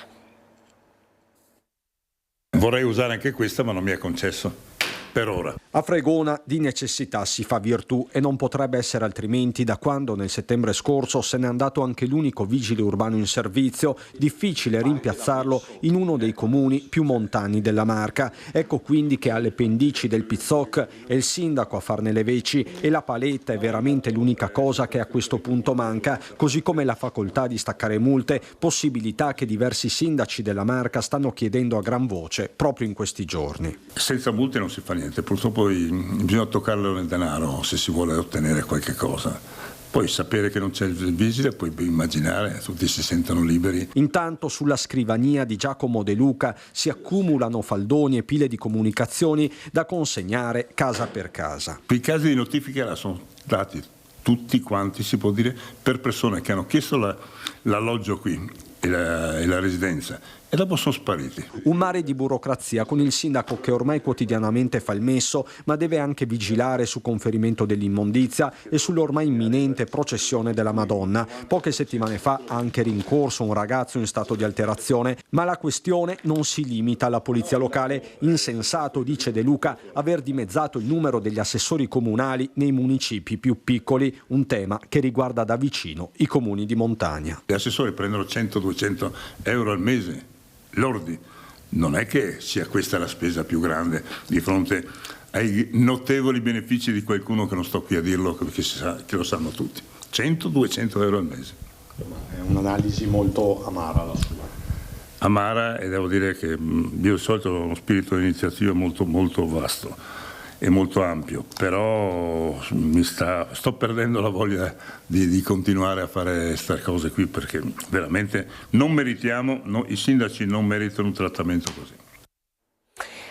Vorrei usare anche questa, ma non mi è concesso. Per ora. A Fregona di necessità si fa virtù e non potrebbe essere altrimenti da quando nel settembre scorso se n'è andato anche l'unico vigile urbano in servizio, difficile rimpiazzarlo in uno dei comuni più montani della Marca. Ecco quindi che alle pendici del Pizzoc è il sindaco a farne le veci e la paletta è veramente l'unica cosa che a questo punto manca, così come la facoltà di staccare multe, possibilità che diversi sindaci della Marca stanno chiedendo a gran voce proprio in questi giorni. Senza multe non si fa niente. niente, purtroppo bisogna toccarlo nel denaro se si vuole ottenere qualche cosa. Poi sapere che non c'è il vigile, puoi immaginare, tutti si sentono liberi. Intanto sulla scrivania di Giacomo De Luca si accumulano faldoni e pile di comunicazioni da consegnare casa per casa. I casi di notifica sono dati tutti quanti, si può dire, per persone che hanno chiesto l'alloggio qui e la residenza e dopo sono spariti. Un mare di burocrazia con il sindaco che ormai quotidianamente fa il messo, ma deve anche vigilare su conferimento dell'immondizia e sull'ormai imminente processione della Madonna. Poche settimane fa ha anche rincorso un ragazzo in stato di alterazione, ma la questione non si limita alla polizia locale. Insensato, dice De Luca, aver dimezzato il numero degli assessori comunali nei municipi più piccoli, un tema che riguarda da vicino i comuni di montagna. Gli assessori prendono 100-200 euro al mese. Lordi, non è che sia questa la spesa più grande di fronte ai notevoli benefici di qualcuno che non sto qui a dirlo, che lo sanno tutti. 100-200 euro al mese. È un'analisi molto amara la sua. Amara, e devo dire che io di solito ho uno spirito di iniziativa molto, molto vasto e molto ampio, però sto perdendo la voglia di continuare a fare queste cose qui, perché veramente non meritiamo, i sindaci non meritano un trattamento così.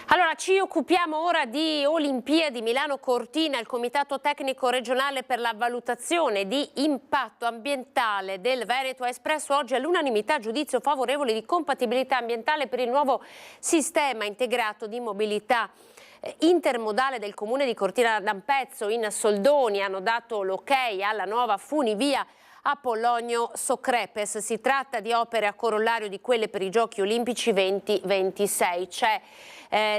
Allora, ci occupiamo ora di Olimpiadi Milano Cortina. Il Comitato Tecnico Regionale per la Valutazione di Impatto Ambientale del Veneto ha espresso oggi all'unanimità giudizio favorevole di compatibilità ambientale per il nuovo sistema integrato di mobilità intermodale del comune di Cortina d'Ampezzo in Soldoni. Hanno dato l'ok alla nuova funivia Apollonio Socrepes. Si tratta di opere a corollario di quelle per i Giochi Olimpici 2026. C'è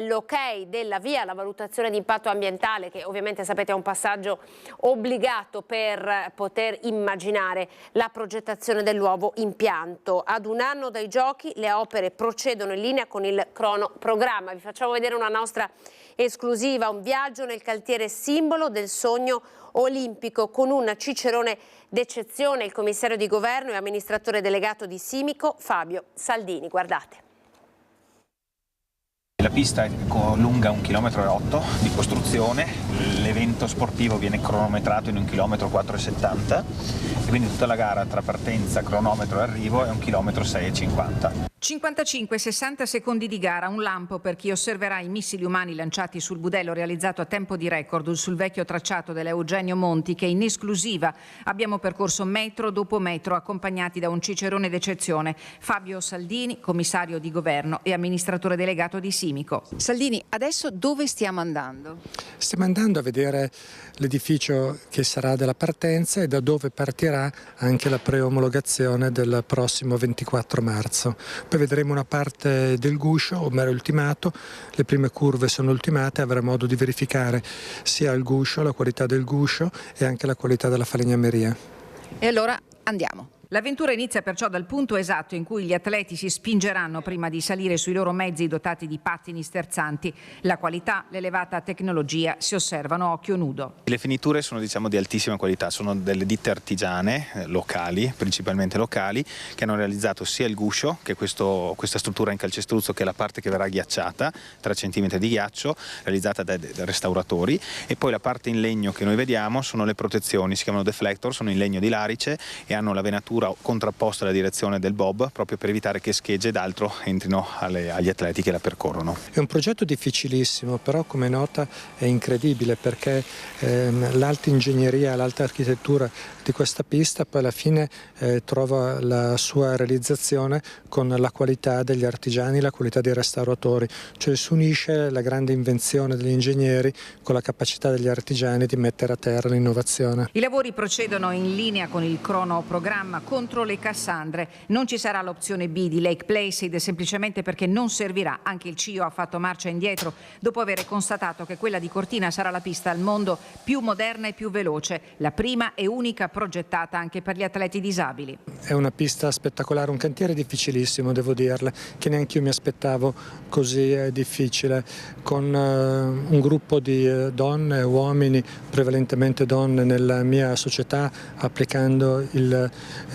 l'ok della via, la valutazione di impatto ambientale, che ovviamente sapete è un passaggio obbligato per poter immaginare la progettazione del nuovo impianto. Ad un anno dai Giochi le opere procedono in linea con il cronoprogramma. Vi facciamo vedere una nostra esclusiva, un viaggio nel cantiere simbolo del sogno olimpico con un cicerone d'eccezione, il commissario di governo e amministratore delegato di Simico Fabio Saldini. Guardate. La pista è lunga 1,8 km di costruzione, l'evento sportivo viene cronometrato in 1,470 km e quindi tutta la gara tra partenza, cronometro e arrivo è 1,650 km. 55-60 secondi di gara, un lampo per chi osserverà i missili umani lanciati sul budello realizzato a tempo di record sul vecchio tracciato dell'Eugenio Monti, che in esclusiva abbiamo percorso metro dopo metro accompagnati da un cicerone d'eccezione, Fabio Saldini, commissario di governo e amministratore delegato di Simico. Saldini, adesso dove stiamo andando? Stiamo andando a vedere l'edificio che sarà della partenza e da dove partirà anche la preomologazione del prossimo 24 marzo. Poi vedremo una parte del guscio, ormai è ultimato, le prime curve sono ultimate, avremo modo di verificare sia il guscio, la qualità del guscio e anche la qualità della falegnameria. E allora andiamo. L'avventura inizia perciò dal punto esatto in cui gli atleti si spingeranno prima di salire sui loro mezzi dotati di pattini sterzanti. La qualità, l'elevata tecnologia si osservano a occhio nudo. Le finiture sono di altissima qualità, sono delle ditte artigiane locali, principalmente locali, che hanno realizzato sia il guscio, che è questa struttura in calcestruzzo che è la parte che verrà ghiacciata, 3 cm di ghiaccio, realizzata dai restauratori, e poi la parte in legno che noi vediamo sono le protezioni, si chiamano deflector, sono in legno di larice e hanno la venatura contrapposta alla direzione del bob, proprio per evitare che schegge ed altro entrino agli atleti che la percorrono. È un progetto difficilissimo, però come nota è incredibile, perché l'alta ingegneria, l'alta architettura di questa pista poi alla fine trova la sua realizzazione con la qualità degli artigiani, la qualità dei restauratori, cioè si unisce la grande invenzione degli ingegneri con la capacità degli artigiani di mettere a terra l'innovazione. I lavori procedono in linea con il cronoprogramma contro le Cassandre. Non ci sarà l'opzione B di Lake Placid, semplicemente perché non servirà. Anche il CIO ha fatto marcia indietro dopo aver constatato che quella di Cortina sarà la pista al mondo più moderna e più veloce, la prima e unica progettata anche per gli atleti disabili. È una pista spettacolare, un cantiere difficilissimo, devo dirle, che neanche io mi aspettavo così difficile, con un gruppo di donne e uomini, prevalentemente donne nella mia società, applicando il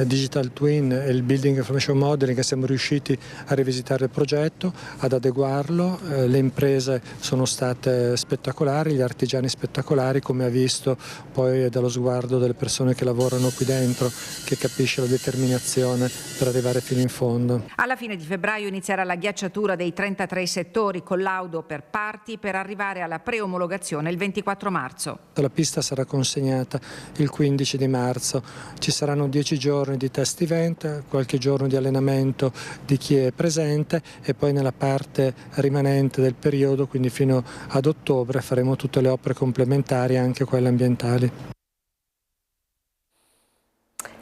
Digital Twin e il Building Information Modeling, che siamo riusciti a rivisitare il progetto, ad adeguarlo. Le imprese sono state spettacolari, gli artigiani spettacolari, come ha visto poi dallo sguardo delle persone che lavorano qui dentro, che capisce la determinazione per arrivare fino in fondo. Alla fine di febbraio inizierà la ghiacciatura dei 33 settori, collaudo per parti, per arrivare alla preomologazione il 24 marzo. La pista sarà consegnata il 15 di marzo. Ci saranno 10 giorni di test event, qualche giorno di allenamento di chi è presente e poi nella parte rimanente del periodo, quindi fino ad ottobre, faremo tutte le opere complementari, anche quelle ambientali.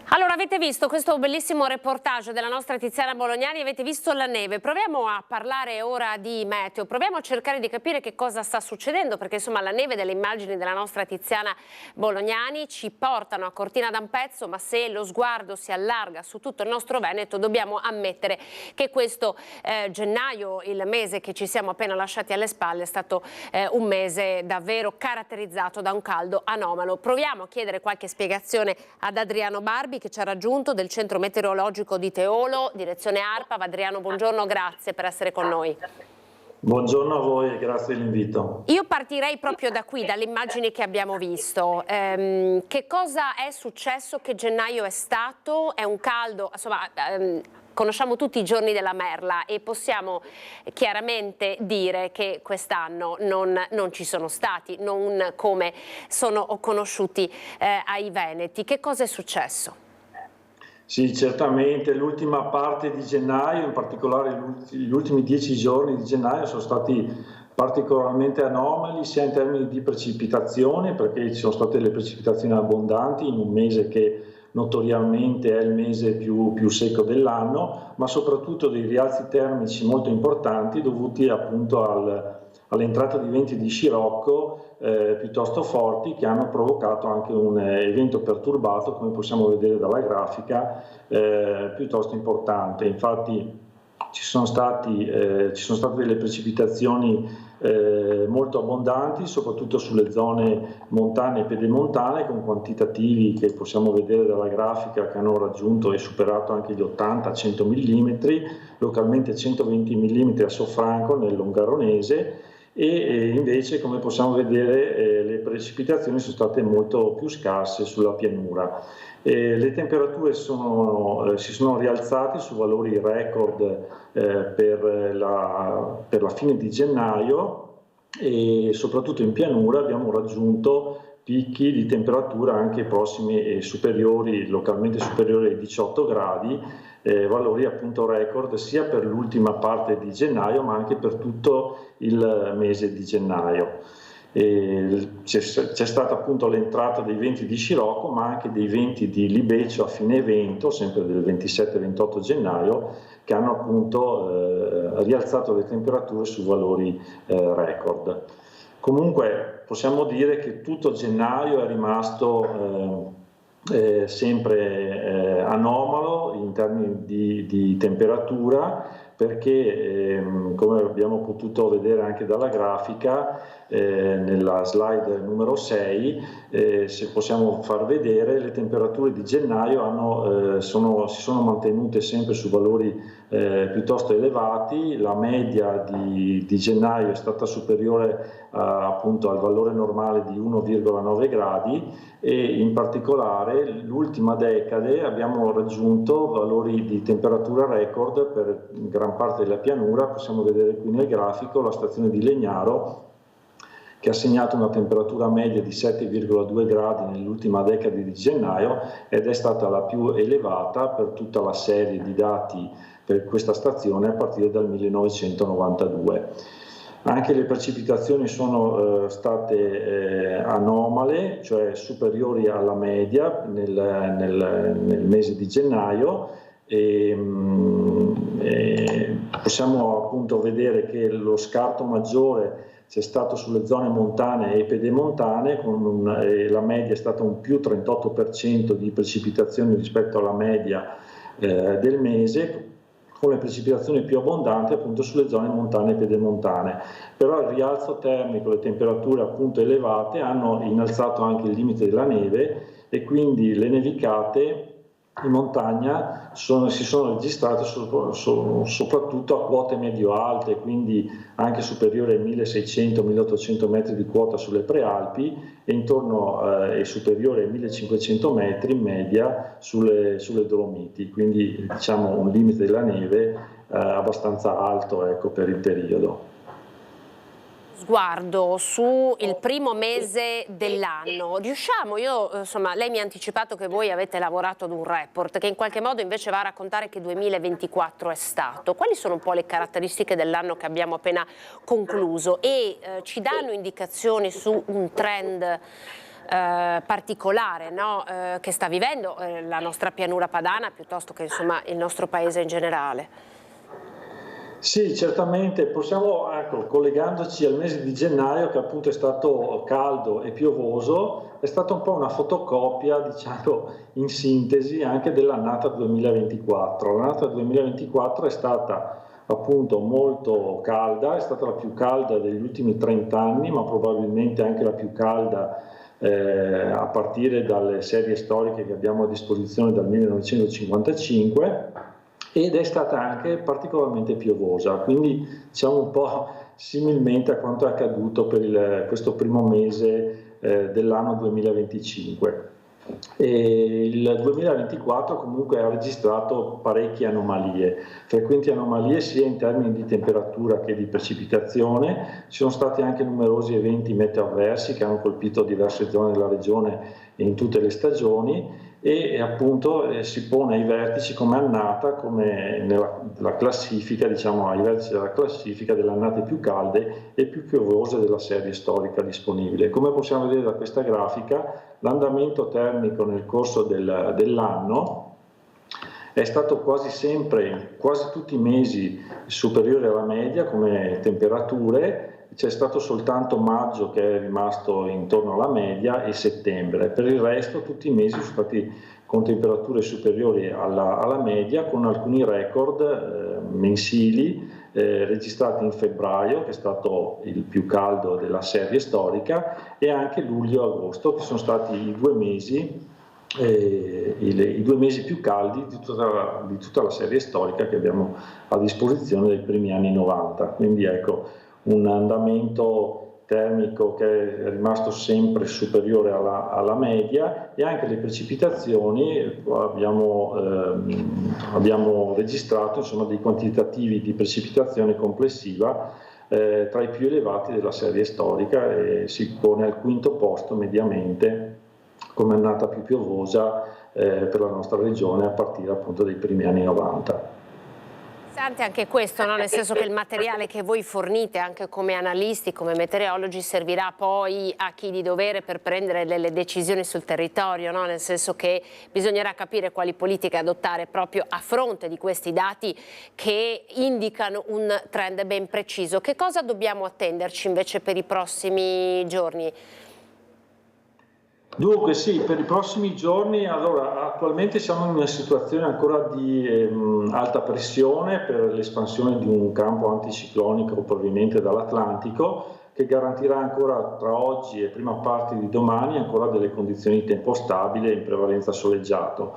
Allora, avete visto questo bellissimo reportage della nostra Tiziana Bolognani, avete visto la neve. Proviamo a parlare ora di meteo, proviamo a cercare di capire che cosa sta succedendo, perché insomma la neve delle immagini della nostra Tiziana Bolognani ci portano a Cortina d'Ampezzo, ma se lo sguardo si allarga su tutto il nostro Veneto dobbiamo ammettere che questo gennaio, il mese che ci siamo appena lasciati alle spalle, è stato un mese davvero caratterizzato da un caldo anomalo. Proviamo a chiedere qualche spiegazione ad Adriano Barbi, che ci ha raggiunto, del centro meteorologico di Teolo, direzione ARPA. Adriano, buongiorno, grazie per essere con noi. Buongiorno a voi e grazie dell'invito. Io partirei proprio da qui, dalle immagini che abbiamo visto. Che cosa è successo? Che gennaio è stato? È un caldo, insomma, conosciamo tutti i giorni della merla e possiamo chiaramente dire che quest'anno non ci sono stati, non come sono conosciuti ai veneti. Che cosa è successo? Sì, certamente l'ultima parte di gennaio, in particolare gli ultimi 10 giorni di gennaio sono stati particolarmente anomali sia in termini di precipitazioni, perché ci sono state le precipitazioni abbondanti in un mese che notoriamente è il mese più secco dell'anno, ma soprattutto dei rialzi termici molto importanti dovuti appunto all'entrata di venti di scirocco piuttosto forti, che hanno provocato anche un evento perturbato, come possiamo vedere dalla grafica, piuttosto importante. Infatti ci sono state delle precipitazioni molto abbondanti, soprattutto sulle zone montane e pedemontane, con quantitativi che possiamo vedere dalla grafica che hanno raggiunto e superato anche gli 80-100 mm, localmente 120 mm a Sofranco nel Longaronese, e invece, come possiamo vedere, le precipitazioni sono state molto più scarse sulla pianura. Le temperature si sono rialzate su valori record per la fine di gennaio, e soprattutto in pianura abbiamo raggiunto picchi di temperatura anche prossimi e superiori, localmente superiori ai 18 gradi, valori appunto record sia per l'ultima parte di gennaio ma anche per tutto il mese di gennaio. C'è stata appunto l'entrata dei venti di scirocco, ma anche dei venti di libeccio a fine evento, sempre del 27-28 gennaio, che hanno appunto rialzato le temperature su valori record. Comunque possiamo dire che tutto gennaio è rimasto sempre anomalo in termini di temperatura, perché come abbiamo potuto vedere anche dalla grafica nella slide numero 6, se possiamo far vedere, le temperature di gennaio si sono mantenute sempre su valori piuttosto elevati. La media di gennaio è stata superiore appunto al valore normale di 1,9 gradi, e in particolare l'ultima decade abbiamo raggiunto valori di temperatura record per gran parte della pianura. Possiamo vedere qui nel grafico la stazione di Legnaro, che ha segnato una temperatura media di 7,2 gradi nell'ultima decade di gennaio, ed è stata la più elevata per tutta la serie di dati per questa stazione a partire dal 1992. Anche le precipitazioni sono state anomale, cioè superiori alla media nel mese di gennaio, e possiamo appunto vedere che lo scarto maggiore c'è stato sulle zone montane e pedemontane, la media è stata un più 38% di precipitazioni rispetto alla media del mese, con le precipitazioni più abbondanti appunto sulle zone montane e pedemontane. Però il rialzo termico, le temperature appunto elevate hanno innalzato anche il limite della neve, e quindi le nevicate in montagna si sono registrate soprattutto a quote medio-alte, quindi anche superiori ai 1600-1800 metri di quota sulle prealpi e intorno e superiori ai 1500 metri in media sulle Dolomiti, quindi diciamo un limite della neve abbastanza alto, ecco, per il periodo. Sguardo su il primo mese dell'anno, riusciamo, lei mi ha anticipato che voi avete lavorato ad un report che in qualche modo invece va a raccontare che 2024 è stato. Quali sono un po' le caratteristiche dell'anno che abbiamo appena concluso e ci danno indicazioni su un trend particolare, no? Che sta vivendo la nostra pianura padana piuttosto che insomma il nostro paese in generale? Sì, certamente possiamo, ecco, collegandoci al mese di gennaio, che appunto è stato caldo e piovoso, è stata un po' una fotocopia, diciamo, in sintesi anche dell'annata 2024. L'annata 2024 è stata appunto molto calda, è stata la più calda degli ultimi 30 anni, ma probabilmente anche la più calda a partire dalle serie storiche che abbiamo a disposizione dal 1955. Ed è stata anche particolarmente piovosa, quindi diciamo un po' similmente a quanto è accaduto per questo primo mese dell'anno 2025. E il 2024 comunque ha registrato parecchie anomalie, frequenti anomalie sia in termini di temperatura che di precipitazione. Ci sono stati anche numerosi eventi meteo avversi che hanno colpito diverse zone della regione in tutte le stagioni e appunto si pone ai vertici come annata, come nella classifica, diciamo ai vertici della classifica delle annate più calde e più piovose della serie storica disponibile. Come possiamo vedere da questa grafica, l'andamento termico nel corso dell'anno è stato quasi sempre, quasi tutti i mesi superiore alla media come temperature. C'è stato soltanto maggio che è rimasto intorno alla media e settembre. Per il resto tutti i mesi sono stati con temperature superiori alla media, con alcuni record mensili registrati in febbraio, che è stato il più caldo della serie storica, e anche luglio e agosto, che sono stati i due mesi più caldi di tutta la serie storica che abbiamo a disposizione dei primi anni 90. Quindi ecco, un andamento termico che è rimasto sempre superiore alla media, e anche le precipitazioni abbiamo registrato insomma dei quantitativi di precipitazione complessiva tra i più elevati della serie storica, e si pone al quinto posto mediamente come annata più piovosa per la nostra regione a partire appunto dai primi anni 90. Anche questo, no? Nel senso che il materiale che voi fornite anche come analisti, come meteorologi, servirà poi a chi di dovere per prendere delle decisioni sul territorio, no? Nel senso che bisognerà capire quali politiche adottare proprio a fronte di questi dati che indicano un trend ben preciso. Che cosa dobbiamo attenderci invece per i prossimi giorni? Dunque sì, per i prossimi giorni, allora attualmente siamo in una situazione ancora di alta pressione per l'espansione di un campo anticiclonico proveniente dall'Atlantico, che garantirà ancora tra oggi e prima parte di domani ancora delle condizioni di tempo stabile in prevalenza soleggiato.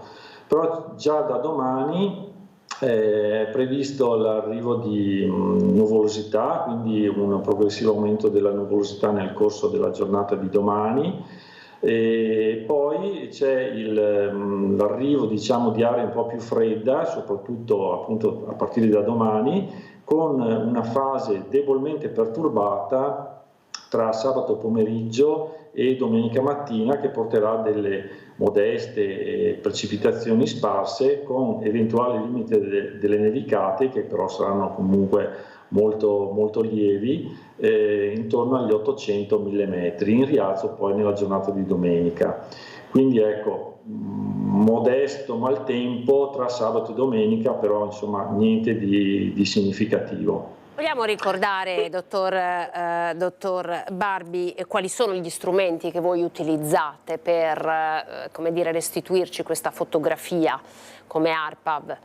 Però già da domani è previsto l'arrivo di nuvolosità, quindi un progressivo aumento della nuvolosità nel corso della giornata di domani. E poi c'è l'arrivo, diciamo, di aria un po' più fredda, soprattutto appunto a partire da domani, con una fase debolmente perturbata tra sabato pomeriggio e domenica mattina, che porterà delle modeste precipitazioni sparse con eventuali limite delle nevicate, che però saranno comunque molto, molto lievi, intorno agli 800 mm, in rialzo poi nella giornata di domenica. Quindi ecco, modesto maltempo tra sabato e domenica, però insomma niente di significativo. Vogliamo ricordare, dottor Barbi, quali sono gli strumenti che voi utilizzate per come dire, restituirci questa fotografia come ARPAV?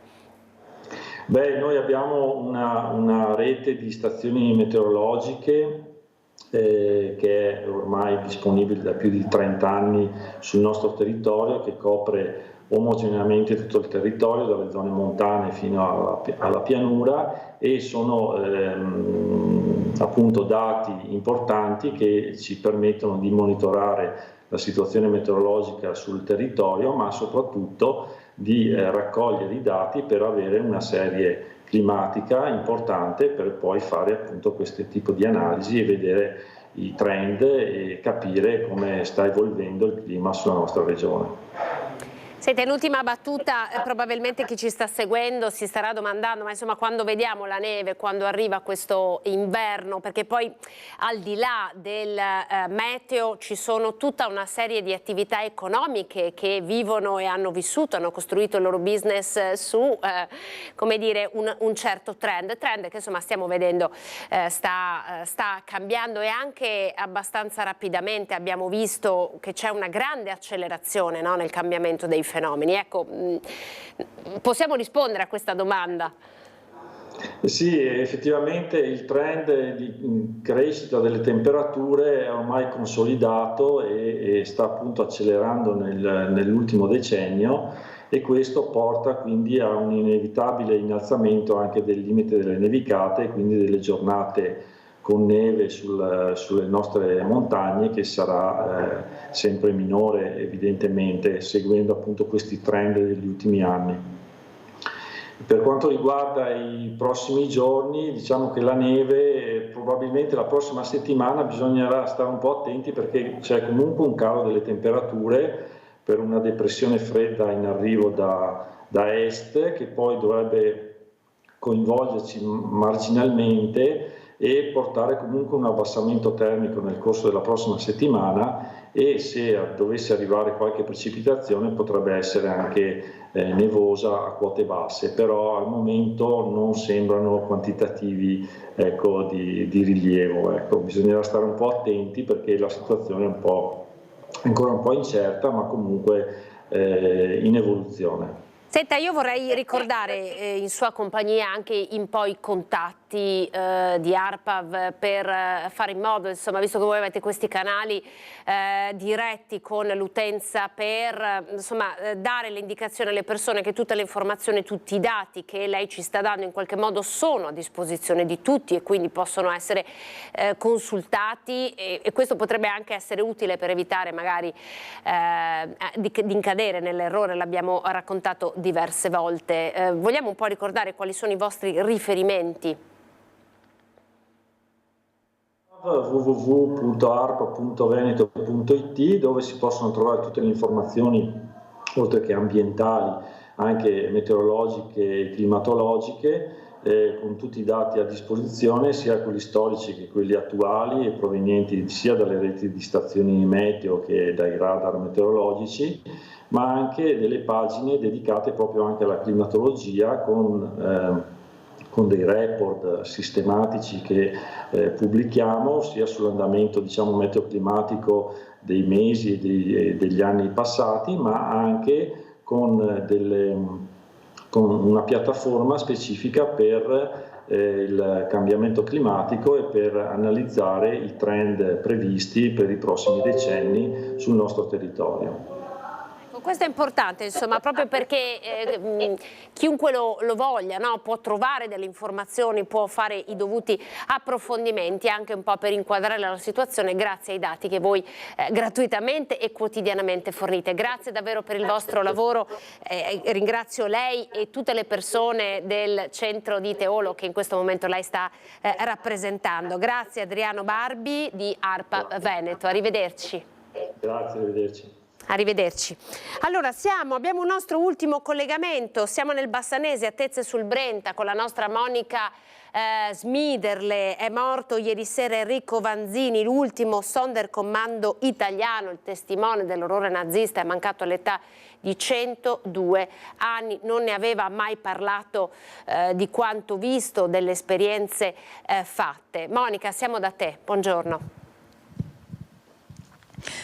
Beh, noi abbiamo una rete di stazioni meteorologiche che è ormai disponibile da più di 30 anni sul nostro territorio, che copre omogeneamente tutto il territorio, dalle zone montane fino alla pianura, e sono appunto dati importanti che ci permettono di monitorare la situazione meteorologica sul territorio, ma soprattutto di raccogliere i dati per avere una serie climatica importante per poi fare appunto questo tipo di analisi e vedere i trend e capire come sta evolvendo il clima sulla nostra regione. Senta, in ultima battuta, probabilmente chi ci sta seguendo si starà domandando, ma insomma quando vediamo la neve, quando arriva questo inverno, perché poi al di là del meteo ci sono tutta una serie di attività economiche che vivono e hanno vissuto, hanno costruito il loro business su, come dire, un certo trend che insomma stiamo vedendo sta cambiando, e anche abbastanza rapidamente. Abbiamo visto che c'è una grande accelerazione, no, nel cambiamento dei fenomeni. Ecco, possiamo rispondere a questa domanda? Sì, effettivamente il trend di crescita delle temperature è ormai consolidato e sta appunto accelerando nell'ultimo decennio, e questo porta quindi a un inevitabile innalzamento anche del limite delle nevicate, quindi delle giornate con neve sulle nostre montagne, che sarà sempre minore evidentemente, seguendo appunto questi trend degli ultimi anni. Per quanto riguarda i prossimi giorni, diciamo che la neve probabilmente la prossima settimana bisognerà stare un po' attenti, perché c'è comunque un calo delle temperature per una depressione fredda in arrivo da est, che poi dovrebbe coinvolgerci marginalmente e portare comunque un abbassamento termico nel corso della prossima settimana, e se dovesse arrivare qualche precipitazione potrebbe essere anche nevosa a quote basse, però al momento non sembrano quantitativi, ecco, di rilievo. Ecco, bisognerà stare un po' attenti perché la situazione è ancora un po' incerta, ma comunque in evoluzione. Senta, io vorrei ricordare in sua compagnia anche in poi i contatti di ARPAV per fare in modo, insomma, visto che voi avete questi canali diretti con l'utenza, per insomma dare l'indicazione alle persone che tutte le informazioni, tutti i dati che lei ci sta dando in qualche modo sono a disposizione di tutti e quindi possono essere consultati, e questo potrebbe anche essere utile per evitare magari di incadere nell'errore, l'abbiamo raccontato diverse volte. Vogliamo un po' ricordare quali sono i vostri riferimenti? www.arpa.veneto.it, dove si possono trovare tutte le informazioni, oltre che ambientali, anche meteorologiche e climatologiche, con tutti i dati a disposizione, sia quelli storici che quelli attuali, e provenienti sia dalle reti di stazioni meteo che dai radar meteorologici, ma anche delle pagine dedicate proprio anche alla climatologia, con dei report sistematici che pubblichiamo sia sull'andamento, diciamo, meteoclimatico dei mesi e degli anni passati, ma anche con una piattaforma specifica per il cambiamento climatico e per analizzare i trend previsti per i prossimi decenni sul nostro territorio. Questo è importante, insomma, proprio perché chiunque lo voglia, no, può trovare delle informazioni, può fare i dovuti approfondimenti, anche un po' per inquadrare la situazione grazie ai dati che voi gratuitamente e quotidianamente fornite. Grazie davvero per il vostro lavoro, ringrazio lei e tutte le persone del centro di Teolo che in questo momento lei sta rappresentando. Grazie Adriano Barbi di ARPA Veneto, arrivederci. Grazie, arrivederci. Arrivederci. Allora abbiamo un nostro ultimo collegamento, siamo nel Bassanese, a Tezze sul Brenta, con la nostra Monica Smiderle. È morto ieri sera Enrico Vanzini, l'ultimo Sonderkommando italiano, il testimone dell'orrore nazista, è mancato all'età di 102 anni, non ne aveva mai parlato di quanto visto, delle esperienze fatte. Monica, siamo da te, buongiorno.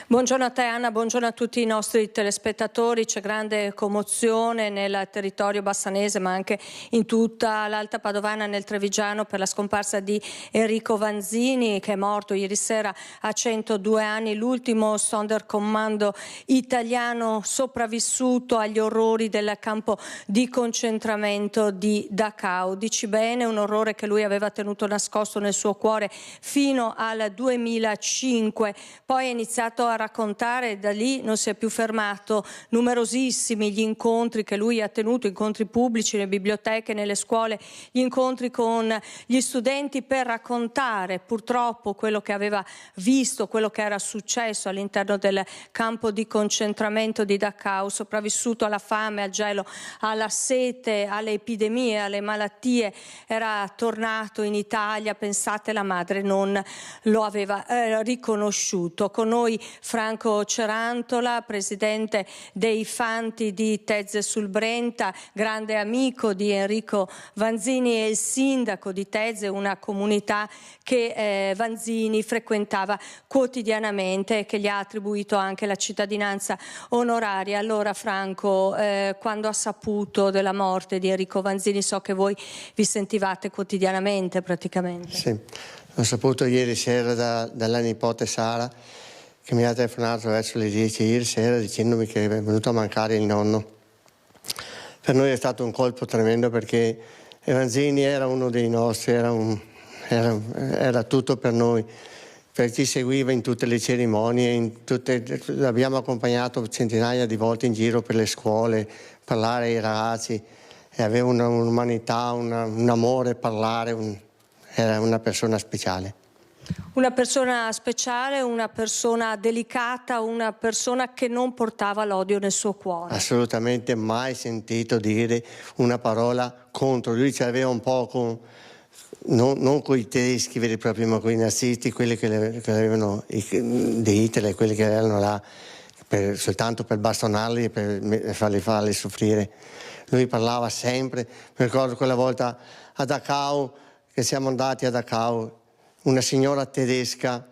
Buongiorno a te Anna, buongiorno a tutti i nostri telespettatori. C'è grande commozione nel territorio bassanese ma anche in tutta l'Alta Padovana, nel Trevigiano, per la scomparsa di Enrico Vanzini, che è morto ieri sera a 102 anni, l'ultimo Sonderkommando italiano sopravvissuto agli orrori del campo di concentramento di Dachau. Dici bene, un orrore che lui aveva tenuto nascosto nel suo cuore fino al 2005, poi è iniziato a raccontare e da lì non si è più fermato. Numerosissimi gli incontri che lui ha tenuto, incontri pubblici nelle biblioteche, nelle scuole, gli incontri con gli studenti per raccontare purtroppo quello che aveva visto, quello che era successo all'interno del campo di concentramento di Dachau, sopravvissuto alla fame, al gelo, alla sete, alle epidemie, alle malattie. Era tornato in Italia, pensate, la madre non lo aveva riconosciuto. Con noi Franco Cerantola, presidente dei Fanti di Tezze sul Brenta, grande amico di Enrico Vanzini e il sindaco di Tezze, una comunità che Vanzini frequentava quotidianamente e che gli ha attribuito anche la cittadinanza onoraria. Allora Franco, quando ha saputo della morte di Enrico Vanzini, so che voi vi sentivate quotidianamente praticamente. Sì, l'ho saputo ieri sera dalla nipote Sara, che mi ha telefonato verso le 10 ieri sera dicendomi che è venuto a mancare il nonno. Per noi è stato un colpo tremendo perché Vanzini era uno dei nostri, era tutto per noi, per chi seguiva in tutte le cerimonie, l'abbiamo accompagnato centinaia di volte in giro per le scuole, parlare ai ragazzi, e aveva un'umanità, un amore, era una persona speciale. Una persona speciale, una persona delicata, una persona che non portava l'odio nel suo cuore. Assolutamente mai sentito dire una parola contro. Lui ci aveva un po' non con i tedeschi veri e propri, ma con i nazisti, quelli che avevano di Hitler, quelli che erano là soltanto per bastonarli e per farli soffrire. Lui parlava sempre. Mi ricordo quella volta a Dachau, che siamo andati a Dachau, una signora tedesca,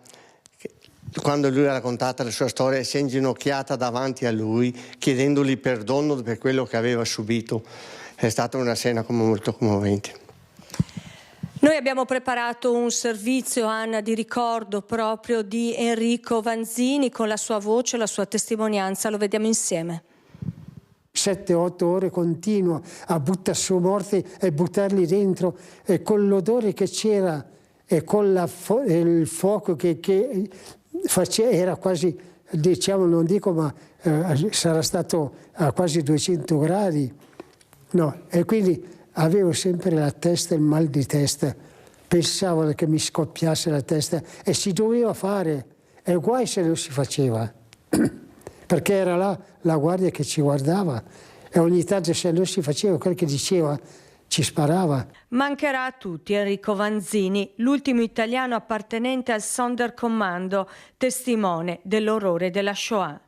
quando lui ha raccontato la sua storia, si è inginocchiata davanti a lui chiedendogli perdono per quello che aveva subito. È stata una scena molto commovente. Noi abbiamo preparato un servizio, Anna, di ricordo proprio di Enrico Vanzini, con la sua voce, la sua testimonianza. Lo vediamo insieme. 7-8 ore continuo a buttare su morti e buttarli dentro, e con l'odore che c'era e con il fuoco che faceva, era quasi, diciamo, non dico, ma sarà stato a quasi 200 gradi. No, e quindi avevo sempre la testa, il mal di testa, pensavo che mi scoppiasse la testa, e si doveva fare, e guai se non si faceva, perché era là la guardia che ci guardava, e ogni tanto se non si faceva quel che diceva ci sparava. Mancherà a tutti Enrico Vanzini, l'ultimo italiano appartenente al Sonderkommando, testimone dell'orrore della Shoah.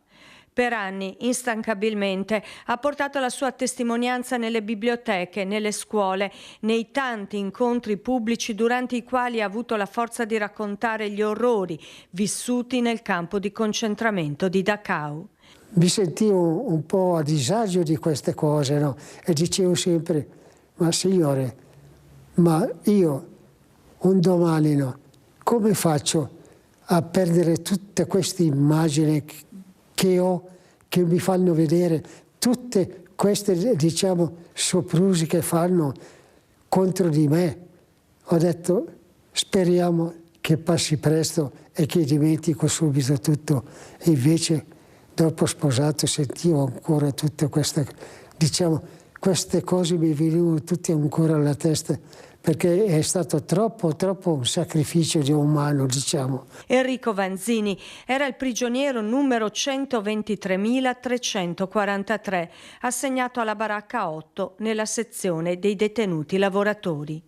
Per anni, instancabilmente, ha portato la sua testimonianza nelle biblioteche, nelle scuole, nei tanti incontri pubblici durante i quali ha avuto la forza di raccontare gli orrori vissuti nel campo di concentramento di Dachau. Mi sentivo un po' a disagio di queste cose, no? E dicevo sempre: ma signore, ma io un domani, no, come faccio a perdere tutte queste immagini che ho, che mi fanno vedere tutte queste, diciamo, soprusi che fanno contro di me? Ho detto: speriamo che passi presto e che dimentico subito tutto. E invece, dopo sposato, sentivo ancora tutte queste, diciamo, queste cose mi venivano tutte ancora alla testa, perché è stato troppo un sacrificio di umano, diciamo. Enrico Vanzini era il prigioniero numero 123.343, assegnato alla baracca 8 nella sezione dei detenuti lavoratori.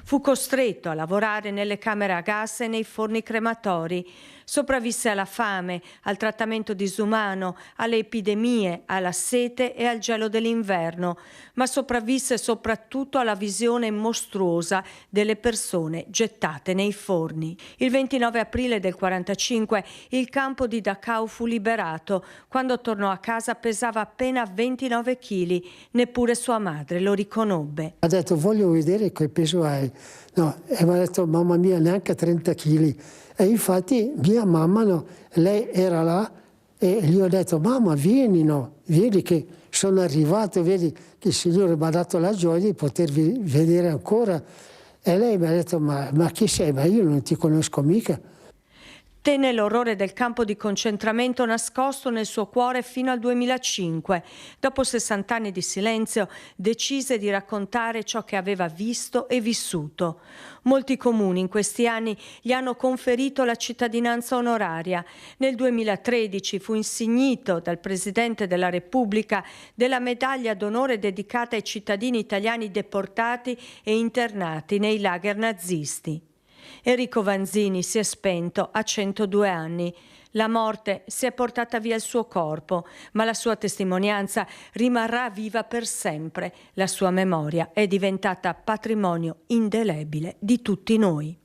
Fu costretto a lavorare nelle camere a gas e nei forni crematori. Sopravvisse alla fame, al trattamento disumano, alle epidemie, alla sete e al gelo dell'inverno, ma sopravvisse soprattutto alla visione mostruosa delle persone gettate nei forni. Il 29 aprile del 1945 il campo di Dachau fu liberato. Quando tornò a casa pesava appena 29 kg, neppure sua madre lo riconobbe. Ha detto voglio vedere che peso hai. No, e mi ha detto mamma mia neanche 30 kg. E infatti mia mamma, no, lei era là e gli ho detto mamma vieni, no, vieni che sono arrivato, vedi che il Signore mi ha dato la gioia di potervi vedere ancora. E lei mi ha detto ma chi sei? Ma io non ti conosco mica. Tenne l'orrore del campo di concentramento nascosto nel suo cuore fino al 2005. Dopo 60 anni di silenzio, decise di raccontare ciò che aveva visto e vissuto. Molti comuni in questi anni gli hanno conferito la cittadinanza onoraria. Nel 2013 fu insignito dal Presidente della Repubblica della medaglia d'onore dedicata ai cittadini italiani deportati e internati nei lager nazisti. Enrico Vanzini si è spento a 102 anni. La morte si è portata via il suo corpo, ma la sua testimonianza rimarrà viva per sempre. La sua memoria è diventata patrimonio indelebile di tutti noi.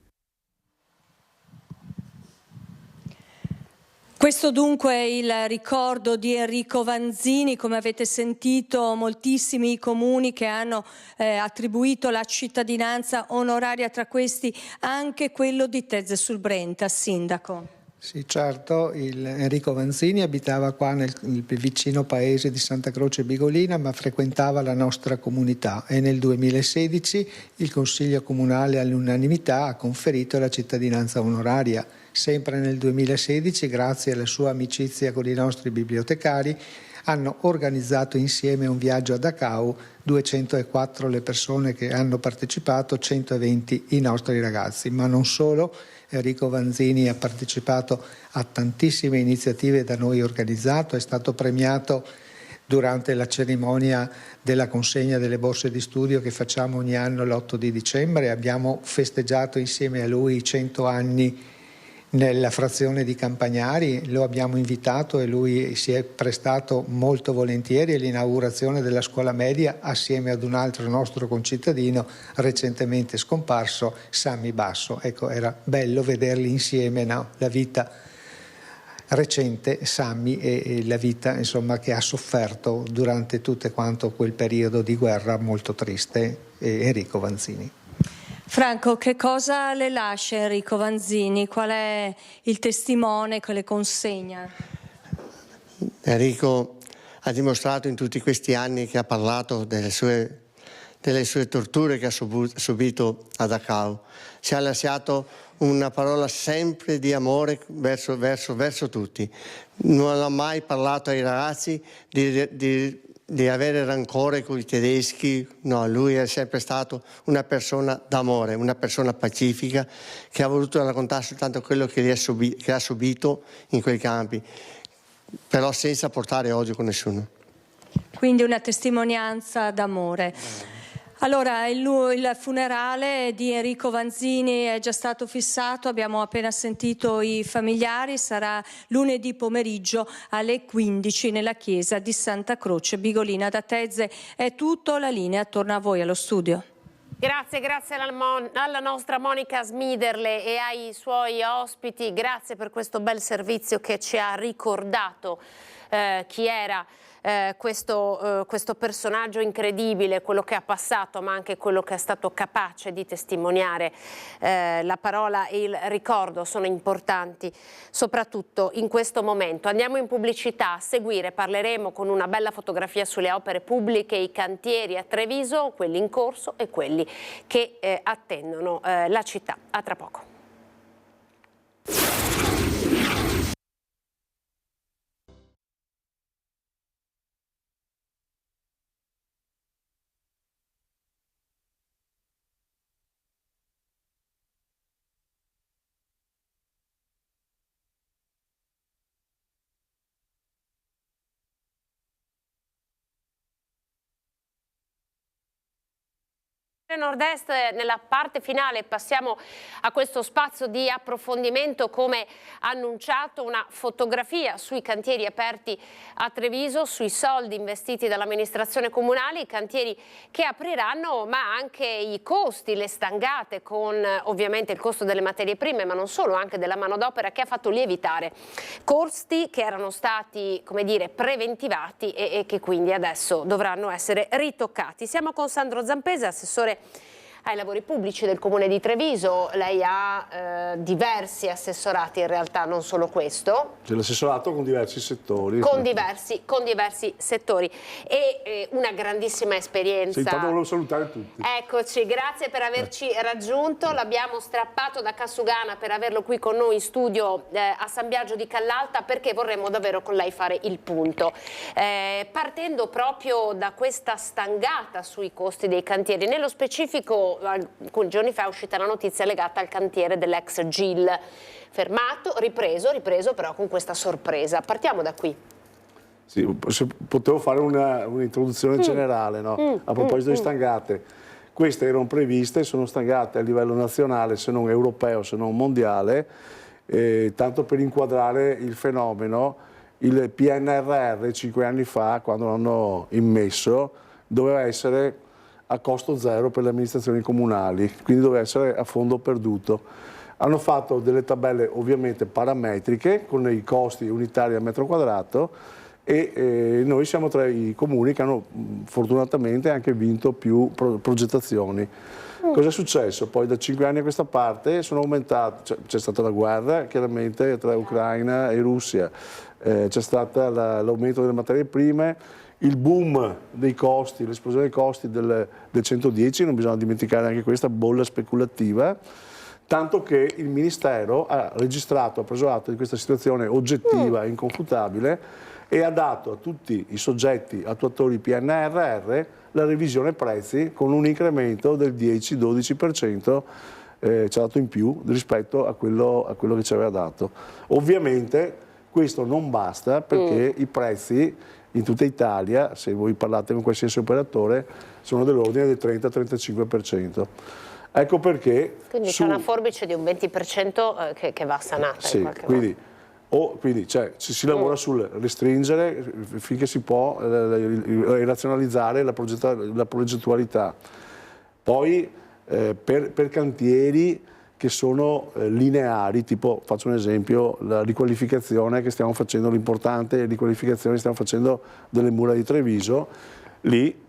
Questo dunque è il ricordo di Enrico Vanzini. Come avete sentito, moltissimi i comuni che hanno attribuito la cittadinanza onoraria, tra questi anche quello di Tezze sul Brenta. Sindaco. Sì, certo, Enrico Vanzini abitava qua nel vicino paese di Santa Croce Bigolina, ma frequentava la nostra comunità e nel 2016 il Consiglio Comunale all'unanimità ha conferito la cittadinanza onoraria. Sempre nel 2016, grazie alla sua amicizia con i nostri bibliotecari, hanno organizzato insieme un viaggio a Dachau, 204 le persone che hanno partecipato, 120 i nostri ragazzi, ma non solo. Enrico Vanzini ha partecipato a tantissime iniziative da noi organizzate, è stato premiato durante la cerimonia della consegna delle borse di studio che facciamo ogni anno l'8 di dicembre. Abbiamo festeggiato insieme a lui i 100 anni nella frazione di Campagnari, lo abbiamo invitato e lui si è prestato molto volentieri all'inaugurazione della scuola media assieme ad un altro nostro concittadino recentemente scomparso, Sammy Basso. Ecco, era bello vederli insieme, no? La vita recente, Sammy, e la vita insomma che ha sofferto durante tutto quanto quel periodo di guerra molto triste, Enrico Vanzini. Franco, che cosa le lascia Enrico Vanzini? Qual è il testimone che le consegna? Enrico ha dimostrato in tutti questi anni che ha parlato delle sue torture che ha subito a Dachau. Ci ha lasciato una parola sempre di amore verso tutti. Non ha mai parlato ai ragazzi di avere rancore con i tedeschi, no, lui è sempre stato una persona d'amore, una persona pacifica che ha voluto raccontare soltanto quello che ha subito in quei campi, però senza portare odio con nessuno. Quindi una testimonianza d'amore. Allora, il funerale di Enrico Vanzini è già stato fissato, abbiamo appena sentito i familiari, sarà lunedì pomeriggio alle 15 nella chiesa di Santa Croce Bigolina. Da Tezze è tutto, la linea torna a voi allo studio. Grazie alla nostra Monica Smiderle e ai suoi ospiti, grazie per questo bel servizio che ci ha ricordato chi era questo personaggio incredibile, quello che ha passato ma anche quello che è stato capace di testimoniare. La parola e il ricordo sono importanti soprattutto in questo momento. Andiamo in pubblicità, a seguire parleremo con una bella fotografia sulle opere pubbliche, i cantieri a Treviso, quelli in corso e quelli che attendono la città. A tra poco. Nord-Est, nella parte finale passiamo a questo spazio di approfondimento. Come annunciato, una fotografia sui cantieri aperti a Treviso, sui soldi investiti dall'amministrazione comunale, i cantieri che apriranno, ma anche i costi, le stangate, con ovviamente il costo delle materie prime, ma non solo, anche della manodopera, che ha fatto lievitare costi che erano stati, come dire, preventivati e che quindi adesso dovranno essere ritoccati. Siamo con Sandro Zampese, assessore ai lavori pubblici del Comune di Treviso. Lei ha diversi assessorati, in realtà non solo questo. C'è l'assessorato con diversi settori. Con diversi settori e una grandissima esperienza. Sì, intanto volevo salutare tutti. Eccoci, grazie per averci raggiunto. L'abbiamo strappato da Cassugana per averlo qui con noi in studio a San Biagio di Callalta, perché vorremmo davvero con lei fare il punto. Partendo proprio da questa stangata sui costi dei cantieri, nello specifico alcuni giorni fa è uscita la notizia legata al cantiere dell'ex GIL, fermato, ripreso però con questa sorpresa. Partiamo da qui. Sì, se potevo fare un'introduzione generale, no? A proposito di stangate. Queste erano previste, sono stangate a livello nazionale, se non europeo, se non mondiale, tanto per inquadrare il fenomeno. Il PNRR 5 anni fa, quando l'hanno immesso, doveva essere a costo zero per le amministrazioni comunali, quindi doveva essere a fondo perduto. Hanno fatto delle tabelle ovviamente parametriche con i costi unitari al metro quadrato e noi siamo tra i comuni che hanno fortunatamente anche vinto più progettazioni. Cosa è successo? Poi da 5 anni a questa parte sono aumentati, c'è stata la guerra chiaramente tra Ucraina e Russia, c'è stato l'aumento delle materie prime, il boom dei costi, l'esplosione dei costi del 110, non bisogna dimenticare anche questa bolla speculativa, tanto che il Ministero ha registrato, ha preso atto di questa situazione oggettiva e inconfutabile e ha dato a tutti i soggetti attuatori PNRR la revisione prezzi con un incremento del 10-12%, ci ha dato in più rispetto a quello che ci aveva dato. Ovviamente questo non basta, perché i prezzi in tutta Italia, se voi parlate con qualsiasi operatore, sono dell'ordine del 30-35%. Ecco perché... Quindi c'è una forbice di un 20% che va sanata. Sì, in qualche modo. quindi si lavora sul restringere finché si può, razionalizzare la progettualità. Poi per cantieri che sono lineari, tipo, faccio un esempio, la riqualificazione che stiamo facendo, l'importante riqualificazione che stiamo facendo delle mura di Treviso, lì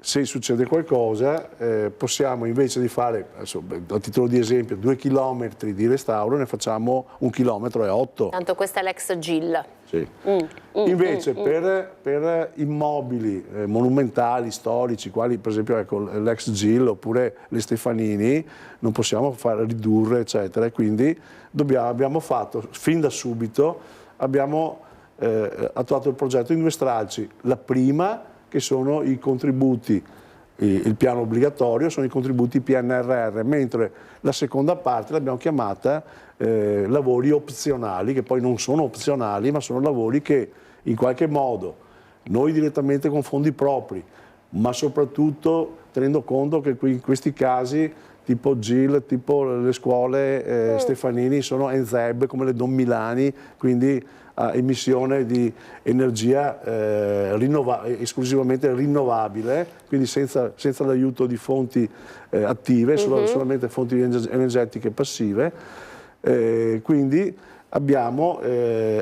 se succede qualcosa possiamo, invece di fare, adesso, a titolo di esempio, 2 chilometri di restauro, ne facciamo 1,8 chilometri. Tanto questa è l'ex GIL. Sì. Invece per immobili monumentali, storici, quali per esempio l'ex GIL oppure le Stefanini, non possiamo ridurre, eccetera, e quindi abbiamo fatto fin da subito, abbiamo attuato il progetto in 2 stralci. La prima, che sono i contributi, il piano obbligatorio, sono i contributi PNRR, mentre la seconda parte l'abbiamo chiamata lavori opzionali, che poi non sono opzionali, ma sono lavori che in qualche modo noi direttamente con fondi propri, ma soprattutto tenendo conto che in questi casi tipo GIL, tipo le scuole Stefanini sono ENZEB come le Don Milani, quindi a emissione di energia esclusivamente rinnovabile, quindi senza l'aiuto di fonti attive, solamente fonti energetiche passive. Quindi abbiamo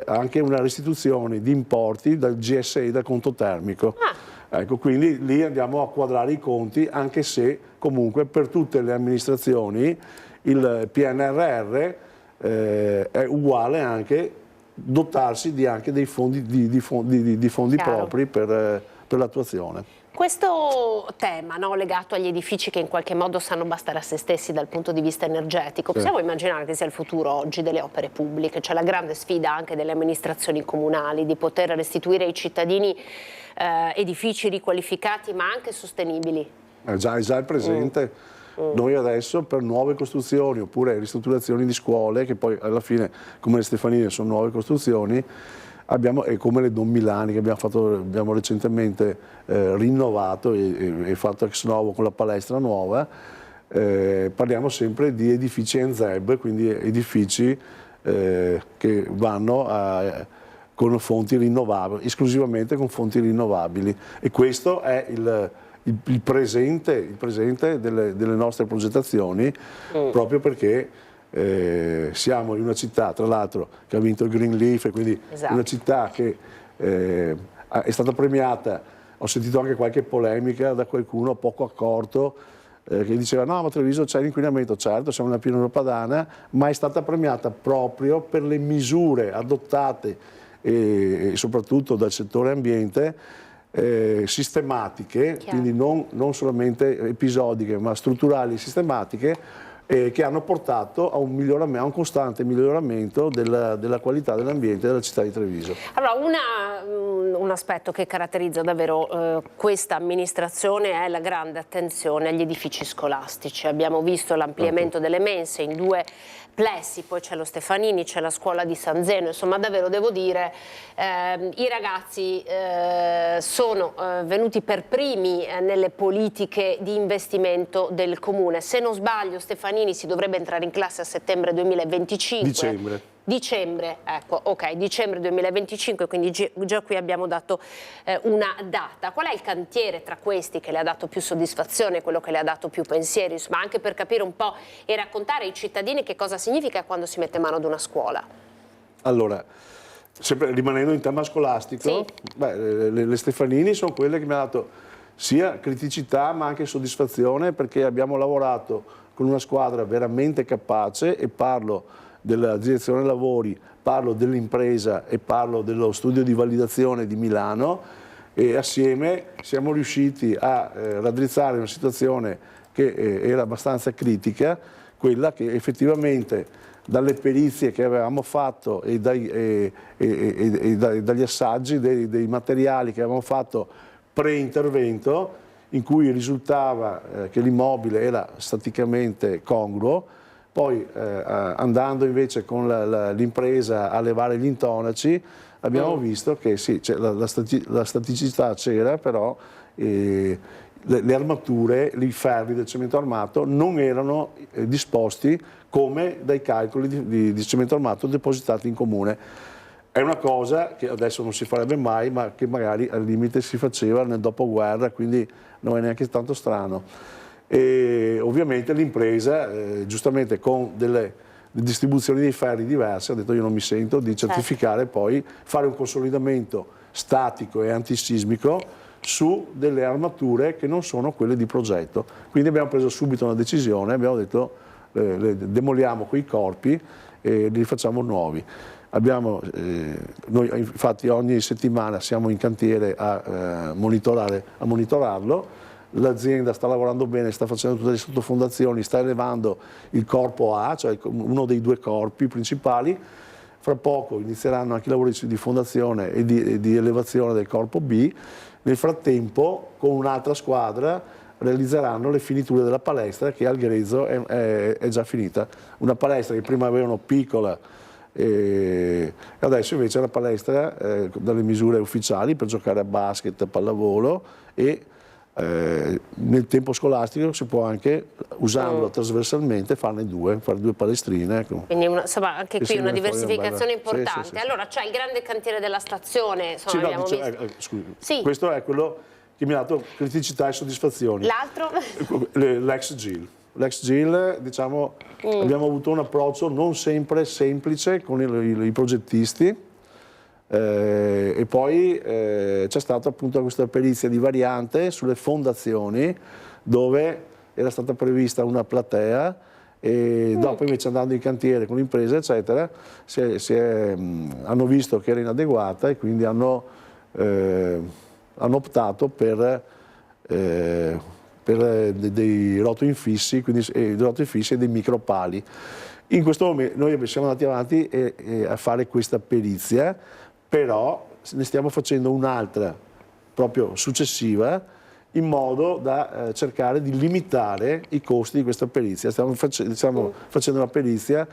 anche una restituzione di importi dal GSE, dal conto termico. Ecco, quindi lì andiamo a quadrare i conti, anche se comunque per tutte le amministrazioni il PNRR è uguale anche dotarsi anche dei fondi, di fondi propri per l'attuazione. Questo tema, no, legato agli edifici che in qualche modo sanno bastare a se stessi dal punto di vista energetico, possiamo immaginare che sia il futuro oggi delle opere pubbliche, cioè la grande sfida anche delle amministrazioni comunali di poter restituire ai cittadini edifici riqualificati ma anche sostenibili? È già il presente. Noi adesso per nuove costruzioni oppure ristrutturazioni di scuole, che poi alla fine come le Stefanine sono nuove costruzioni, è come le Don Milani che abbiamo recentemente rinnovato e fatto ex novo con la palestra nuova. Parliamo sempre di edifici NZEB, quindi edifici che vanno con fonti rinnovabili, esclusivamente con fonti rinnovabili, e questo è il presente delle nostre progettazioni, proprio perché siamo in una città, tra l'altro, che ha vinto il Green Leaf, e quindi una città che è stata premiata. Ho sentito anche qualche polemica da qualcuno poco accorto che diceva no, ma Treviso c'è l'inquinamento. Certo, siamo nella pianura padana, ma è stata premiata proprio per le misure adottate e soprattutto dal settore ambiente, sistematiche, quindi non solamente episodiche, ma strutturali e sistematiche, che hanno portato a un costante miglioramento della qualità dell'ambiente della città di Treviso. Allora, un aspetto che caratterizza davvero questa amministrazione è la grande attenzione agli edifici scolastici. Abbiamo visto l'ampliamento delle mense in 2 plessi, poi c'è lo Stefanini, c'è la scuola di San Zeno, insomma davvero devo dire i ragazzi sono venuti per primi nelle politiche di investimento del comune. Se non sbaglio Stefanini si dovrebbe entrare in classe a settembre 2025. Dicembre, ecco, ok, dicembre 2025, quindi già qui abbiamo dato una data. Qual è il cantiere tra questi che le ha dato più soddisfazione, quello che le ha dato più pensieri, insomma, anche per capire un po' e raccontare ai cittadini che cosa significa quando si mette mano ad una scuola? Allora, sempre rimanendo in tema scolastico, le Stefanini sono quelle che mi hanno dato sia criticità ma anche soddisfazione, perché abbiamo lavorato con una squadra veramente capace, e parlo della direzione lavori, parlo dell'impresa e parlo dello studio di validazione di Milano, e assieme siamo riusciti a raddrizzare una situazione che era abbastanza critica, quella che effettivamente dalle perizie che avevamo fatto e dagli assaggi dei materiali che avevamo fatto pre-intervento, in cui risultava che l'immobile era staticamente congruo. Poi andando invece con l'impresa a levare gli intonaci, abbiamo visto che sì, la staticità c'era, però le armature, i ferri del cemento armato non erano disposti come dai calcoli di cemento armato depositati in comune. È una cosa che adesso non si farebbe mai, ma che magari al limite si faceva nel dopoguerra, quindi non è neanche tanto strano. E ovviamente l'impresa, giustamente con delle distribuzioni dei ferri diverse, ha detto io non mi sento di certificare, poi fare un consolidamento statico e antisismico su delle armature che non sono quelle di progetto. Quindi abbiamo preso subito una decisione, abbiamo detto demoliamo quei corpi e li facciamo nuovi. Noi infatti ogni settimana siamo in cantiere a monitorarlo. L'azienda sta lavorando bene, sta facendo tutte le sottofondazioni, sta elevando il corpo A, cioè uno dei 2 corpi principali. Fra poco inizieranno anche i lavori di fondazione e di elevazione del corpo B. Nel frattempo, con un'altra squadra, realizzeranno le finiture della palestra, che al Grezzo è già finita. Una palestra che prima avevano piccola, e adesso invece è una palestra dalle misure ufficiali per giocare a basket, pallavolo, e nel tempo scolastico si può anche, usandolo trasversalmente, fare 2 palestrine. Ecco. Quindi insomma anche qui una diversificazione importante. Sì. Allora c'è il grande cantiere della stazione, insomma, questo è quello che mi ha dato criticità e soddisfazioni. L'altro? L'ex GIL. L'ex GIL, diciamo, abbiamo avuto un approccio non sempre semplice con i progettisti. E poi c'è stata appunto questa perizia di variante sulle fondazioni, dove era stata prevista una platea, e dopo invece andando in cantiere con l'impresa eccetera hanno visto che era inadeguata, e quindi hanno optato per dei rotoli infissi, quindi dei rotoli infissi e dei micropali. In questo momento noi siamo andati avanti a fare questa perizia, però ne stiamo facendo un'altra proprio successiva, in modo da cercare di limitare i costi di questa perizia. Stiamo facendo una perizia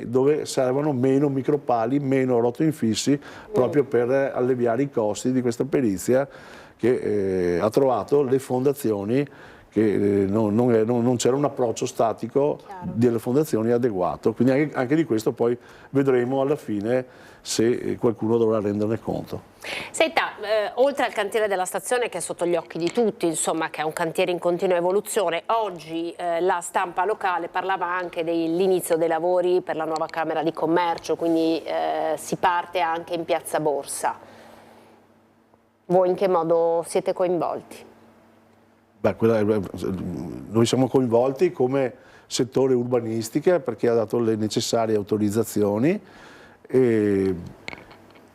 dove servono meno micropali, meno rotoli infissi, proprio per alleviare i costi di questa perizia che ha trovato le fondazioni che non c'era un approccio statico delle fondazioni adeguato, quindi anche di questo poi vedremo alla fine se qualcuno dovrà renderne conto. Senta, oltre al cantiere della stazione che è sotto gli occhi di tutti, insomma, che è un cantiere in continua evoluzione, oggi la stampa locale parlava anche dell'inizio dei lavori per la nuova Camera di Commercio, quindi si parte anche in Piazza Borsa. Voi in che modo siete coinvolti? Noi siamo coinvolti come settore urbanistica perché ha dato le necessarie autorizzazioni e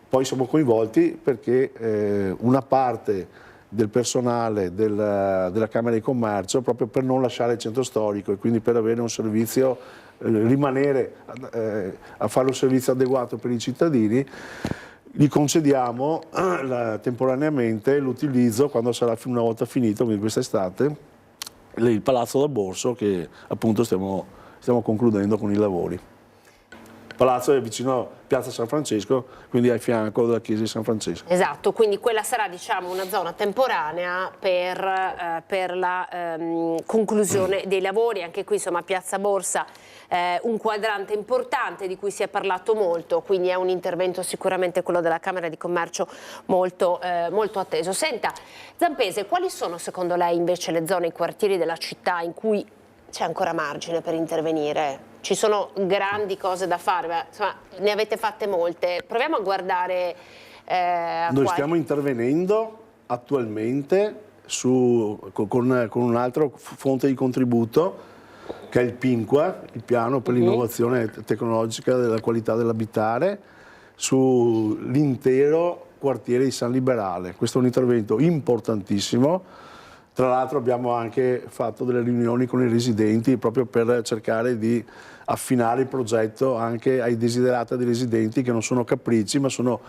poi siamo coinvolti perché una parte del personale della Camera di Commercio, proprio per non lasciare il centro storico e quindi per avere un servizio, rimanere a fare un servizio adeguato per i cittadini, gli concediamo temporaneamente l'utilizzo, quando sarà una volta finito, quindi quest'estate, il Palazzo del Borso che appunto stiamo concludendo con i lavori. Il palazzo è vicino a Piazza San Francesco, quindi a fianco della chiesa di San Francesco. Esatto, quindi quella sarà, diciamo, una zona temporanea per la conclusione dei lavori. Anche qui, insomma, Piazza Borsa, un quadrante importante di cui si è parlato molto, quindi è un intervento sicuramente, quello della Camera di Commercio, molto atteso. Senta, Zampese, quali sono secondo lei invece le zone, i quartieri della città in cui c'è ancora margine per intervenire? Ci sono grandi cose da fare, ma insomma, ne avete fatte molte. Proviamo a guardare. Noi stiamo intervenendo attualmente con un'altra fonte di contributo che è il PINQUA, il piano per l'innovazione tecnologica della qualità dell'abitare, sull'intero quartiere di San Liberale. Questo è un intervento importantissimo. Tra l'altro abbiamo anche fatto delle riunioni con i residenti proprio per cercare di affinare il progetto anche ai desiderata dei residenti, che non sono capricci ma sono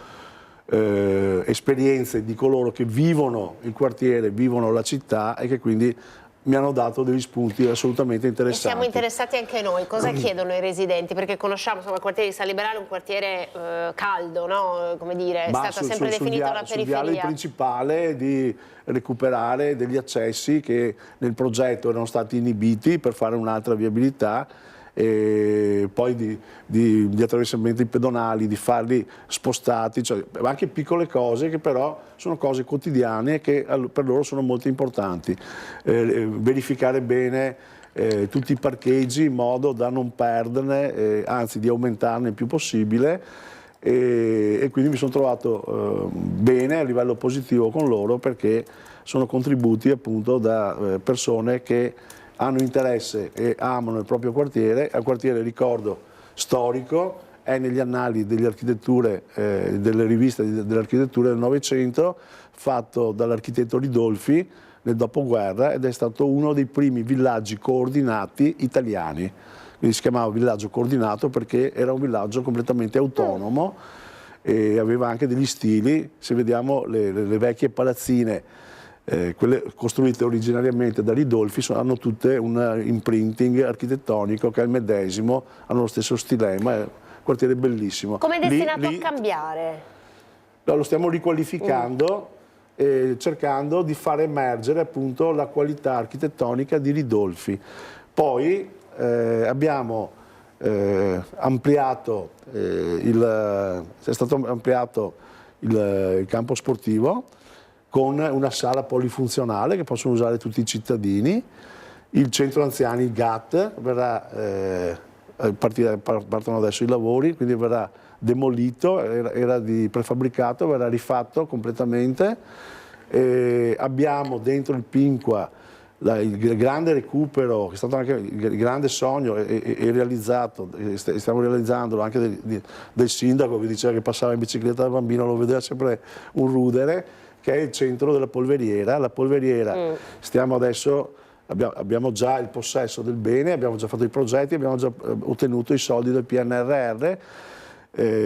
esperienze di coloro che vivono il quartiere, vivono la città e che quindi mi hanno dato degli spunti assolutamente interessanti. E siamo interessati anche noi. Cosa chiedono i residenti? Perché conosciamo, insomma, il quartiere di San Liberale è un quartiere caldo, no? Come dire, è stata sempre definita una periferia. Sul viale principale di recuperare degli accessi che nel progetto erano stati inibiti per fare un'altra viabilità, e poi di attraversamenti pedonali, di farli spostati, cioè anche piccole cose che però sono cose quotidiane e che per loro sono molto importanti. Verificare bene tutti i parcheggi in modo da non perderne, anzi di aumentarne il più possibile, e quindi mi sono trovato bene a livello positivo con loro, perché sono contributi appunto da persone che hanno interesse e amano il proprio quartiere. È un quartiere, ricordo, storico, è negli annali delle architetture, delle riviste dell'architettura del Novecento, fatto dall'architetto Ridolfi nel dopoguerra, ed è stato uno dei primi villaggi coordinati italiani. Quindi si chiamava villaggio coordinato perché era un villaggio completamente autonomo e aveva anche degli stili. Se vediamo le vecchie palazzine, quelle costruite originariamente da Ridolfi, hanno tutte un imprinting architettonico che è il medesimo, hanno lo stesso stilema, è un quartiere bellissimo. Come è destinato a cambiare? Lo stiamo riqualificando, cercando di far emergere appunto la qualità architettonica di Ridolfi. Poi abbiamo ampliato, è stato ampliato il campo sportivo con una sala polifunzionale che possono usare tutti i cittadini. Il centro anziani, il GAT, partono adesso i lavori, quindi verrà demolito, era di prefabbricato, verrà rifatto completamente. Abbiamo dentro il PINQUA il grande recupero, che è stato anche il grande sogno e realizzato, stiamo realizzandolo anche del sindaco, che diceva che passava in bicicletta da bambino, lo vedeva sempre un rudere, che è il centro della polveriera. La polveriera, stiamo adesso, abbiamo già il possesso del bene, abbiamo già fatto i progetti, abbiamo già ottenuto i soldi del PNRR,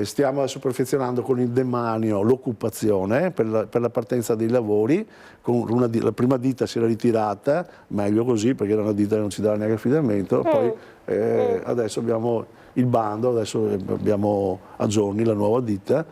Stiamo adesso perfezionando con il demanio l'occupazione per la partenza dei lavori. La prima ditta si era ritirata, meglio così perché era una ditta che non ci dava neanche affidamento, poi adesso abbiamo il bando, adesso abbiamo a giorni la nuova ditta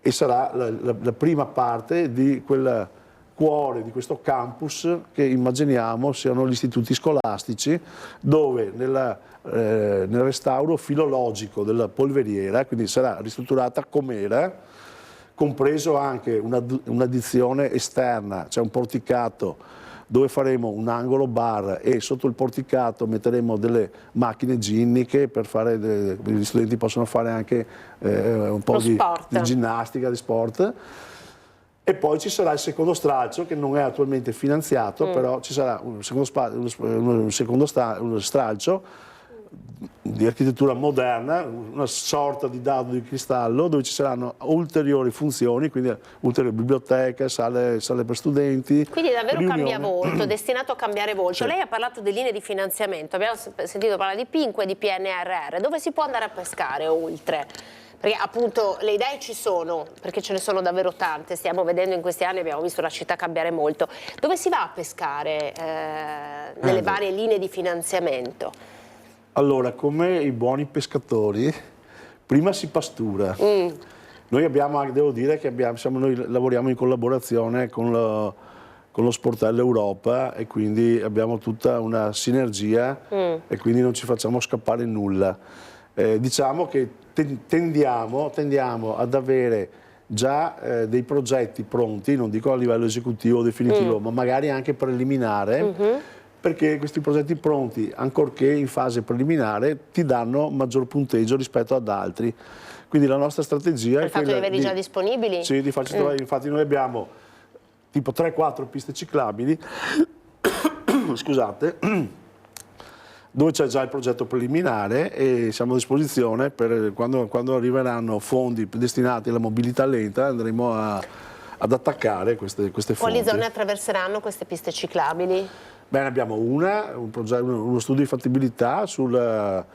e sarà la prima parte di quel cuore di questo campus che immaginiamo siano gli istituti scolastici, dove nel restauro filologico della polveriera, quindi sarà ristrutturata com'era, compreso anche un'addizione esterna, cioè un porticato dove faremo un angolo bar e sotto il porticato metteremo delle macchine ginniche per fare, gli studenti possono fare anche un po' di ginnastica, di sport. E poi ci sarà il secondo stralcio che non è attualmente finanziato, però ci sarà uno stralcio di architettura moderna, una sorta di dado di cristallo dove ci saranno ulteriori funzioni, quindi ulteriori biblioteche, sale per studenti. Quindi davvero cambia volto, destinato a cambiare volto. Sì. Lei ha parlato di linee di finanziamento, abbiamo sentito parlare di PINQ e di PNRR, dove si può andare a pescare oltre? Perché appunto le idee ci sono, perché ce ne sono davvero tante, stiamo vedendo in questi anni, abbiamo visto la città cambiare molto. Dove si va a pescare nelle varie linee di finanziamento? Allora, come i buoni pescatori, prima si pastura. Noi abbiamo, devo dire che noi lavoriamo in collaborazione con lo Sportello Europa e quindi abbiamo tutta una sinergia e quindi non ci facciamo scappare nulla. Diciamo che tendiamo ad avere già dei progetti pronti, non dico a livello esecutivo o definitivo, ma magari anche preliminare, perché questi progetti pronti, ancorché in fase preliminare, ti danno maggior punteggio rispetto ad altri. Quindi la nostra strategia è quella di averli già disponibili? Sì, di farci trovare. Infatti noi abbiamo tipo 3-4 piste ciclabili, scusate, dove c'è già il progetto preliminare e siamo a disposizione per quando arriveranno fondi destinati alla mobilità lenta, andremo ad attaccare queste fonti. Quali zone attraverseranno queste piste ciclabili? Bene, abbiamo uno studio di fattibilità sulla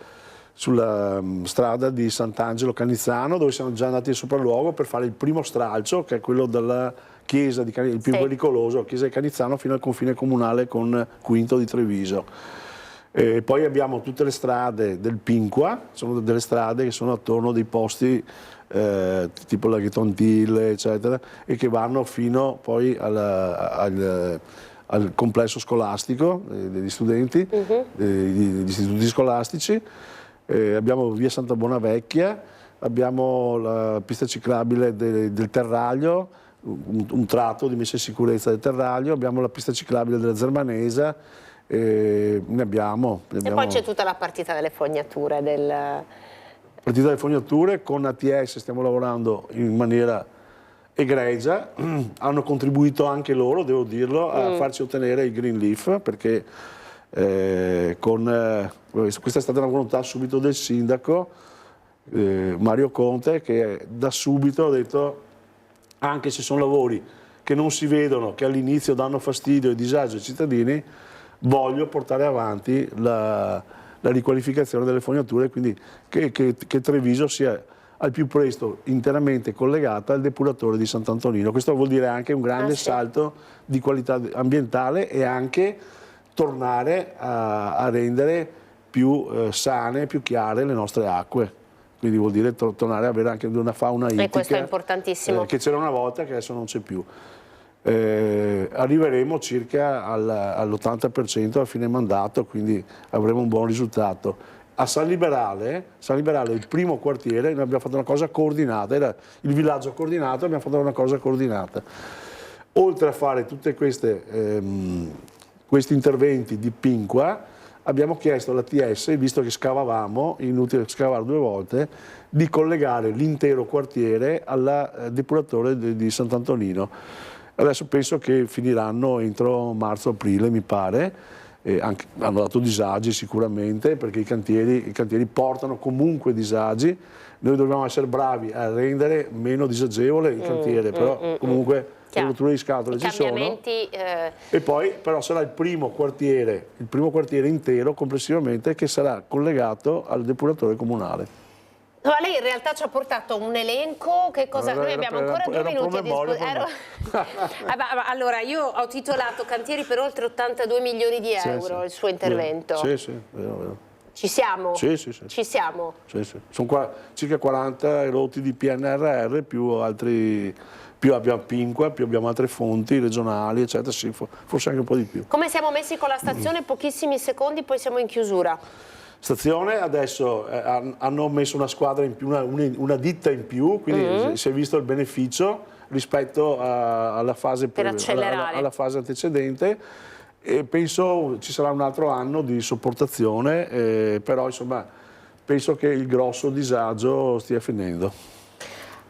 strada di Sant'Angelo Canizzano, dove siamo già andati in sopralluogo per fare il primo stralcio, che è quello della chiesa il più pericoloso, chiesa di Canizzano, fino al confine comunale con Quinto di Treviso. E poi abbiamo tutte le strade del Pinqua, sono delle strade che sono attorno a dei posti tipo la Ghettontille, eccetera, e che vanno fino poi al complesso scolastico degli studenti, degli istituti scolastici. Abbiamo via Santa Bonavecchia, abbiamo la pista ciclabile del Terraglio, un tratto di messa in sicurezza del Terraglio, abbiamo la pista ciclabile della Zermanesa. Ne abbiamo. E poi c'è tutta la partita delle fognature. Partita delle fognature, con ATS stiamo lavorando in maniera egregia, hanno contribuito anche loro, devo dirlo, a farci ottenere il Green Leaf, perché questa è stata una volontà subito del sindaco Mario Conte, che da subito ha detto, anche se sono lavori che non si vedono, che all'inizio danno fastidio e disagio ai cittadini, voglio portare avanti la riqualificazione delle fognature, quindi che Treviso sia al più presto interamente collegata al depuratore di Sant'Antonino. Questo vuol dire anche un grande salto di qualità ambientale e anche tornare a rendere più sane, più chiare le nostre acque. Quindi vuol dire tornare ad avere anche una fauna ittica. E questo è importantissimo. Che c'era una volta, che adesso non c'è più. Arriveremo circa all'80% a fine mandato, quindi avremo un buon risultato. A San Liberale, il primo quartiere, noi abbiamo fatto una cosa coordinata, era il villaggio coordinato, abbiamo fatto una cosa coordinata. Oltre a fare tutti questi interventi di Pinqua, abbiamo chiesto all'ATS, visto che scavavamo, inutile scavare 2 volte, di collegare l'intero quartiere al depuratore di Sant'Antonino. Adesso penso che finiranno entro marzo-aprile, mi pare. Hanno dato disagi sicuramente, perché i cantieri portano comunque disagi. Noi dobbiamo essere bravi a rendere meno disagevole il cantiere, però comunque le rotture di scatole ci sono. E poi però sarà il primo quartiere intero complessivamente che sarà collegato al depuratore comunale. No, lei in realtà ci ha portato un elenco, che cosa? Noi abbiamo ancora 2 minuti a disposizione. Allora, io ho titolato Cantieri per oltre 82 milioni di euro, il suo intervento. Sì, vero. Ci siamo? Sì. Ci siamo? Sì. Sono qua circa 40 erotti di PNRR, più abbiamo Pinqua, più abbiamo altre fonti regionali, eccetera, sì, forse anche un po' di più. Come siamo messi con la stazione? Pochissimi secondi, poi siamo in chiusura. Stazione adesso hanno messo una squadra in più, una ditta in più, quindi si è visto il beneficio rispetto alla fase antecedente, e penso ci sarà un altro anno di sopportazione, però insomma penso che il grosso disagio stia finendo.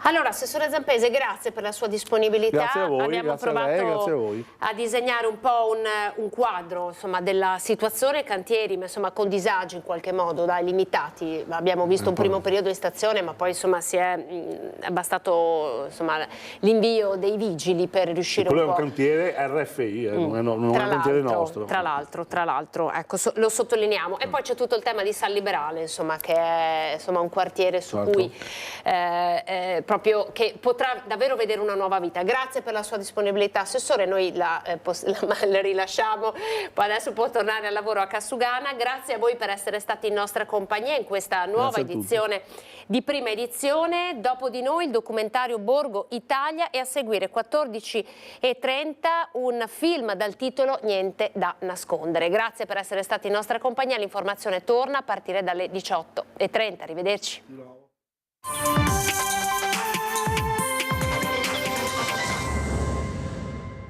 Allora, Assessore Zampese, grazie per la sua disponibilità. Grazie a voi, abbiamo grazie provato a lei, grazie a voi. A disegnare un po' un quadro, insomma, della situazione cantieri, ma insomma con disagi in qualche modo, limitati. Abbiamo visto un primo periodo in stazione, ma poi insomma è bastato l'invio dei vigili per riuscire quello un po'. Quello è un cantiere RFI, non è un cantiere nostro. Tra l'altro, ecco, lo sottolineiamo. E poi c'è tutto il tema di San Liberale, insomma, che è un quartiere su cui proprio che potrà davvero vedere una nuova vita. Grazie per la sua disponibilità, Assessore, noi la rilasciamo, poi adesso può tornare al lavoro a Cassugana. Grazie a voi per essere stati in nostra compagnia in questa nuova edizione di Prima Edizione. Dopo di noi il documentario Borgo Italia e a seguire 14:30 un film dal titolo Niente da nascondere. Grazie per essere stati in nostra compagnia, l'informazione torna a partire dalle 18:30. Arrivederci.